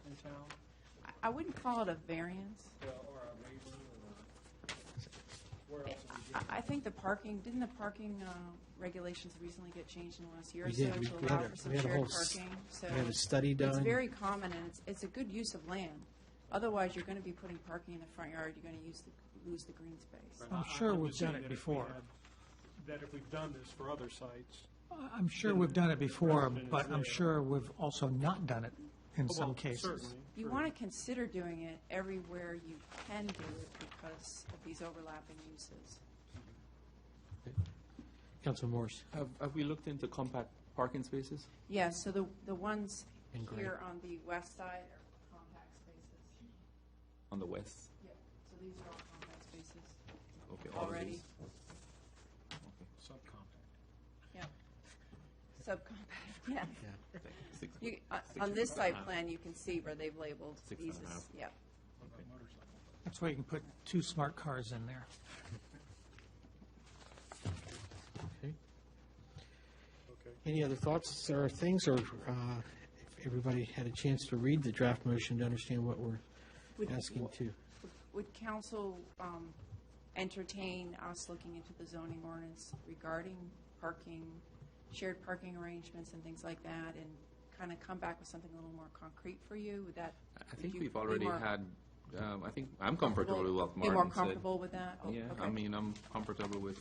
in town? I wouldn't call it a variance. Or a waiver, or where else have we given? I think didn't the parking regulations recently get changed in the last year or We so did. to We allow had a- for some we had a shared whole parking? So we had a study done. It's very common, and it's a good use of land. Otherwise, you're going to be putting parking in the front yard, you're going to lose the green space. I'm sure I'm we've just done saying it that if we before. that if we've done this for other sites. I'm sure we've done it before, Precedent is but I'm there. sure we've also not done it in Well, some cases. Certainly. You want to consider doing it everywhere you can do it because of these overlapping uses. Councilman Morris. Have we looked into compact parking spaces? Yeah, so the ones In gray. here on the west side are compact spaces. On the west? Yep, so these are all compact spaces Okay, all of already. these. Subcompact. Yeah. Subcompact, yeah. Six- You, six on this and a site half. plan, you can see where they've labeled Six these and a half. as, yeah. What about motorcycle? That's why you can put 2 smart cars in there. Okay. Okay. Any other thoughts or things, or if everybody had a chance to read the draft motion to understand what we're asking to? Would council entertain us looking into the zoning ordinance regarding parking, shared parking arrangements and things like that, and kind of come back with something a little more concrete for you? Would that? I would think you we've be already more had, I think I'm comfortable with what Be Martin more said. comfortable with that? Oh, Yeah, okay. I mean, I'm comfortable with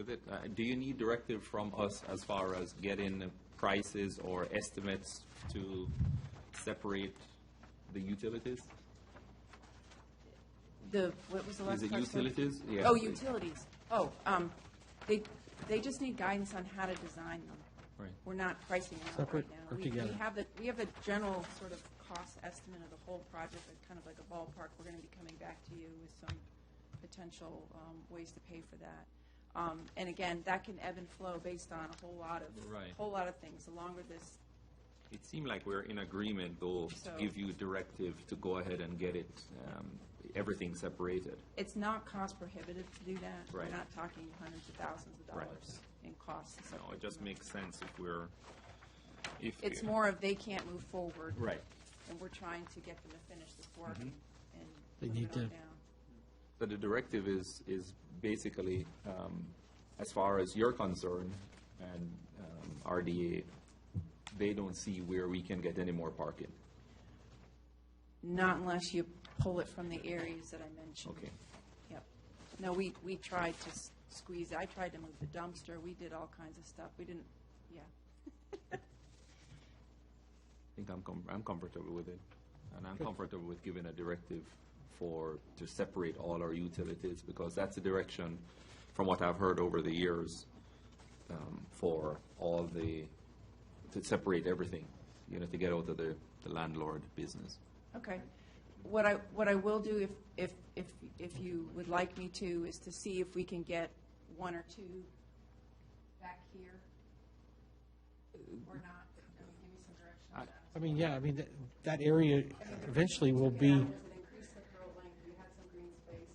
it. Do you need directive from us as far as getting prices or estimates to separate the utilities? What was the last Is it part? sorry? utilities? Yeah. Oh, utilities. Oh, they just need guidance on how to design them. Right. We're not pricing them out Separate right now. or We together? we have a general sort of cost estimate of the whole project, but kind of like a ballpark. We're going to be coming back to you with some potential ways to pay for that. And again, that can ebb and flow based on a whole lot of things. The longer this, It seemed like we're in agreement, though, So- to give you directive to go ahead and get it, everything separated. it's not cost prohibitive to do that. Right. We're not talking hundreds of thousands of Right. dollars in costs. and No, stuff. it just makes sense if It's more of they can't move forward. Right. And we're trying to get them to finish this work and They move need it on to- down. So the directive is basically, as far as you're concerned, and RDA, they don't see where we can get any more parking. Not unless you pull it from the areas that I mentioned. Okay. Yep. No, we tried to squeeze, I tried to move the dumpster, we did all kinds of stuff. We didn't, yeah. I think I'm comfortable with it, and I'm comfortable with giving a directive to separate all our utilities, because that's the direction from what I've heard over the years, for all to separate everything, to get out of the landlord business. Okay. What I will do, if you would like me to, is to see if we can get one or two back here, or not. I mean, give me some direction on that. I mean, yeah, I mean, that area eventually will be, Yeah, there's an increased curl length, we had some green space.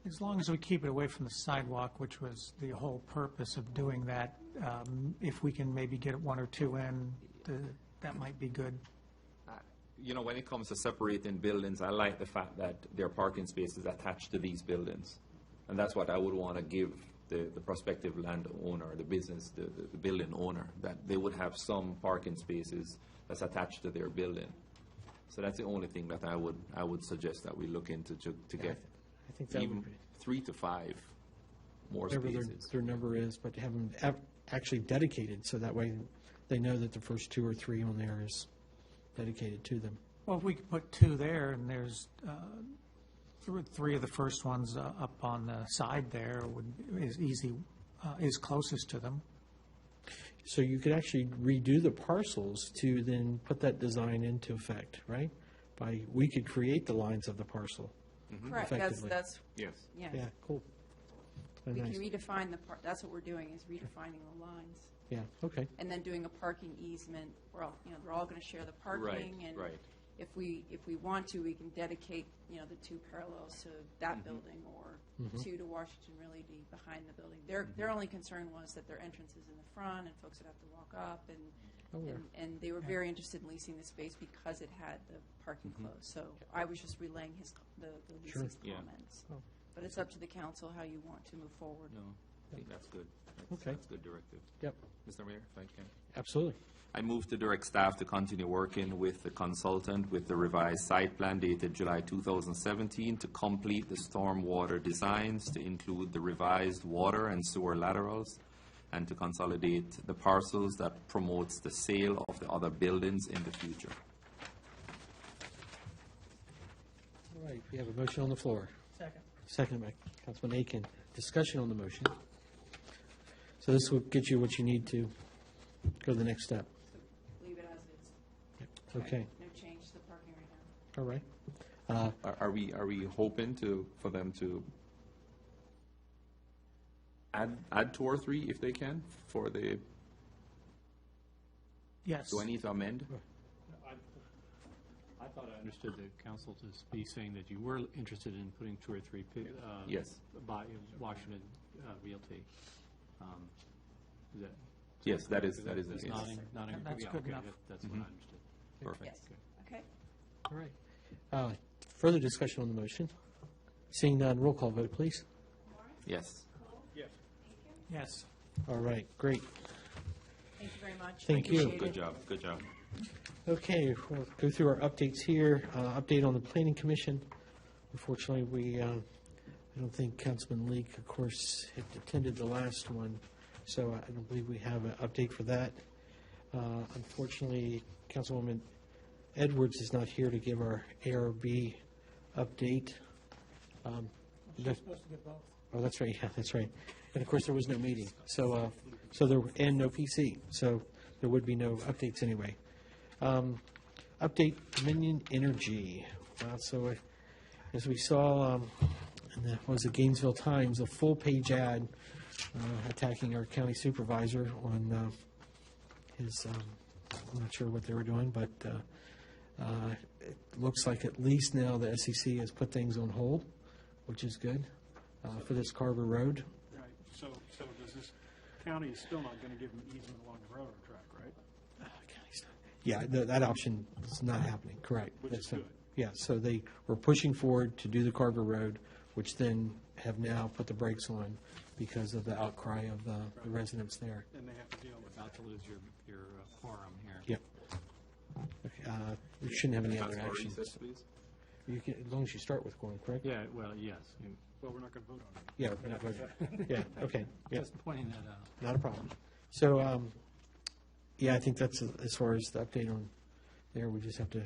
As long as we keep it away from the sidewalk, which was the whole purpose of doing that, if we can maybe get one or two in, that might be good. When it comes to separating buildings, I like the fact that there are parking spaces attached to these buildings. And that's what I would want to give the prospective landowner, the business, the building owner, that they would have some parking spaces that's attached to their building. So that's the only thing that I would suggest that we look into to get I think that even would be, 3 to 5 more whatever spaces. their number is, but have them actually dedicated, so that way they know that the first 2 or 3 on there is dedicated to them. Well, if we could put 2 there, and there's 3 of the first ones up on the side there is closest to them. So you could actually redo the parcels to then put that design into effect, right? We could create the lines of the parcel. Correct, Effectively. that's, Yes. yeah. Yeah, cool. Oh, We can nice. redefine that's what we're doing, is redefining the lines. Yeah, okay. And then doing a parking easement, they're all going to share the parking. And right. if we want to, we can dedicate, the 2 parallels to that building, or 2 to Washington really be behind the building. Their only concern was that their entrance is in the front and folks would have to walk up, and they were very interested in leasing the space because it had the parking closed. So I was just relaying the lease's Yeah. comments. But it's up to the council how you want to move forward. No, I think that's good. Okay. That's good directive. Yep, Mr. Mayor, if I can. absolutely. I move to direct staff to continue working with the consultant with the revised site plan dated July 2017 to complete the stormwater designs to include the revised water and sewer laterals, and to consolidate the parcels that promotes the sale of the other buildings in the future. All right, we have a motion on the floor. Second. Seconded by Councilman Aiken. Discussion on the motion. So this will get you what you need to go to the next step. Leave it as is. Okay, No change to the parking right now. all right. Are we hoping for them to add 2 or 3 if they can for the? Yes. Do I need to amend? I thought I understood the council to be saying that you were interested in putting 2 or 3 Yes. by Washington Realty. Is that? Yes, that is the That's case. nodding. That's Yeah, good okay, enough. That's what I understood. Perfect. Yes. Okay. All right. Further discussion on the motion? Seeing none, roll call vote, please. Yes. Yes. All right, great. Thank you very much. Thank you. Appreciate Good it. job. Good job. Okay, we'll go through our updates here. Update on the Planning Commission. Unfortunately, I don't think Councilman Leak, of course, had attended the last one, so I don't believe we have an update for that. Unfortunately, Councilwoman Edwards is not here to give our ARB update. You're supposed to get both. Oh, that's right, yeah, that's right. And of course, there was no meeting, so and no PC, so there would be no updates anyway. Update Dominion Energy. So as we saw in the Gainesville Times, a full-page ad attacking our county supervisor on his, I'm not sure what they were doing, but it looks like at least now the SEC has put things on hold, which is good for this Carver Road. Right, so does this county is still not going to give them easement along the railroad track, right? Yeah, that option is not happening, correct. Which is good. Yeah, so they were pushing forward to do the Carver Road, which then have now put the brakes on because of the outcry of the residents there. And they have to deal with About to lose your quorum here. Yep. Okay, we shouldn't have any Ask other for actions. recess, please. You can, as long as you start with quorum, correct? Yeah, well, yes. well, we're not going to vote on it. Yeah, we're not voting. Yeah, okay, yeah, Just pointing that out. not a problem. So, yeah, I think that's as far as the update on there. We just have to,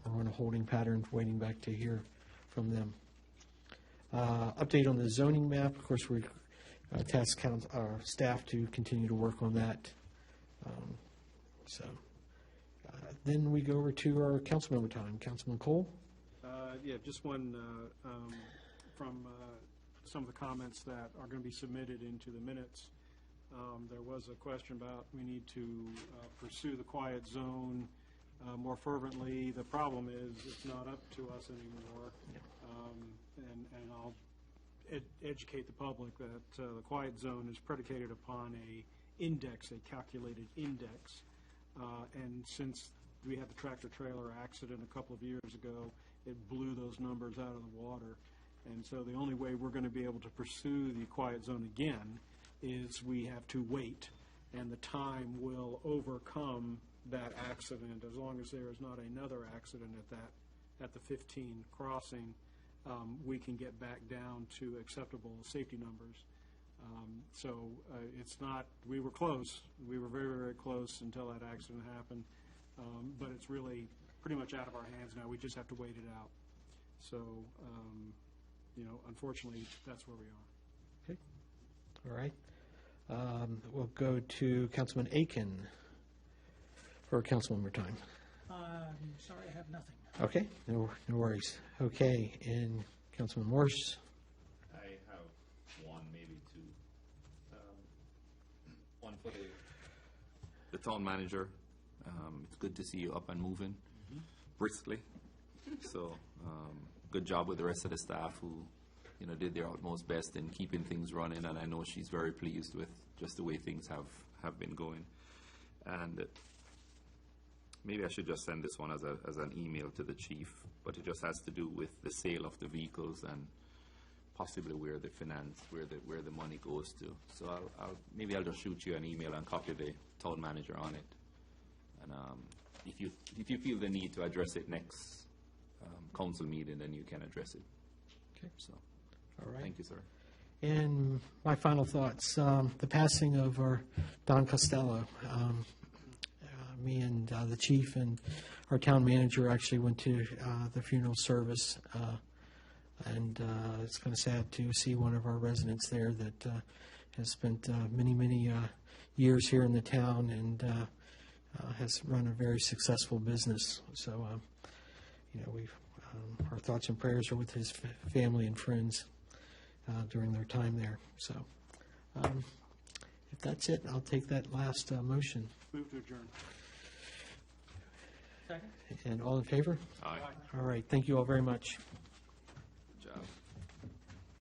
we're on a holding pattern, waiting back to hear from them. Update on the zoning map. Of course, we task our staff to continue to work on that. Then we go over to our council member time. Councilman Cole? Yeah, just one from some of the comments that are going to be submitted into the minutes. There was a question about we need to pursue the quiet zone more fervently. The problem is it's not up to us anymore. And I'll educate the public that the quiet zone is predicated upon a calculated index. And since we had the tractor-trailer accident a couple of years ago, it blew those numbers out of the water. And so the only way we're going to be able to pursue the quiet zone again is we have to wait, and the time will overcome that accident. As long as there is not another accident at the 15 crossing, we can get back down to acceptable safety numbers. It's not, we were close. We were very, very close until that accident happened. But it's really pretty much out of our hands now. We just have to wait it out. So, unfortunately, that's where we are. Okay. All right. We'll go to Councilman Aiken for council member time. I'm sorry, I have nothing. Okay, no worries. Okay, and Councilman Morse? I have one, maybe two. One for the town manager. It's good to see you up and moving briskly. So, good job with the rest of the staff who, did their utmost best in keeping things running. And I know she's very pleased with just the way things have been going. And maybe I should just send this one as an email to the chief, but it just has to do with the sale of the vehicles and possibly where the money goes to. So maybe I'll just shoot you an email and copy the town manager on it. And if you feel the need to address it next council meeting, then you can address it. Okay. So, all right. Thank you, sir. And my final thoughts, the passing of our Don Costello. Me and the chief and our town manager actually went to the funeral service, and it's kind of sad to see one of our residents there that has spent many years here in the town and has run a very successful business. So, our thoughts and prayers are with his family and friends during their time there. So, if that's it, I'll take that last motion. Move to adjourn. And all in favor? Aye. All right. Thank you all very much. Good job.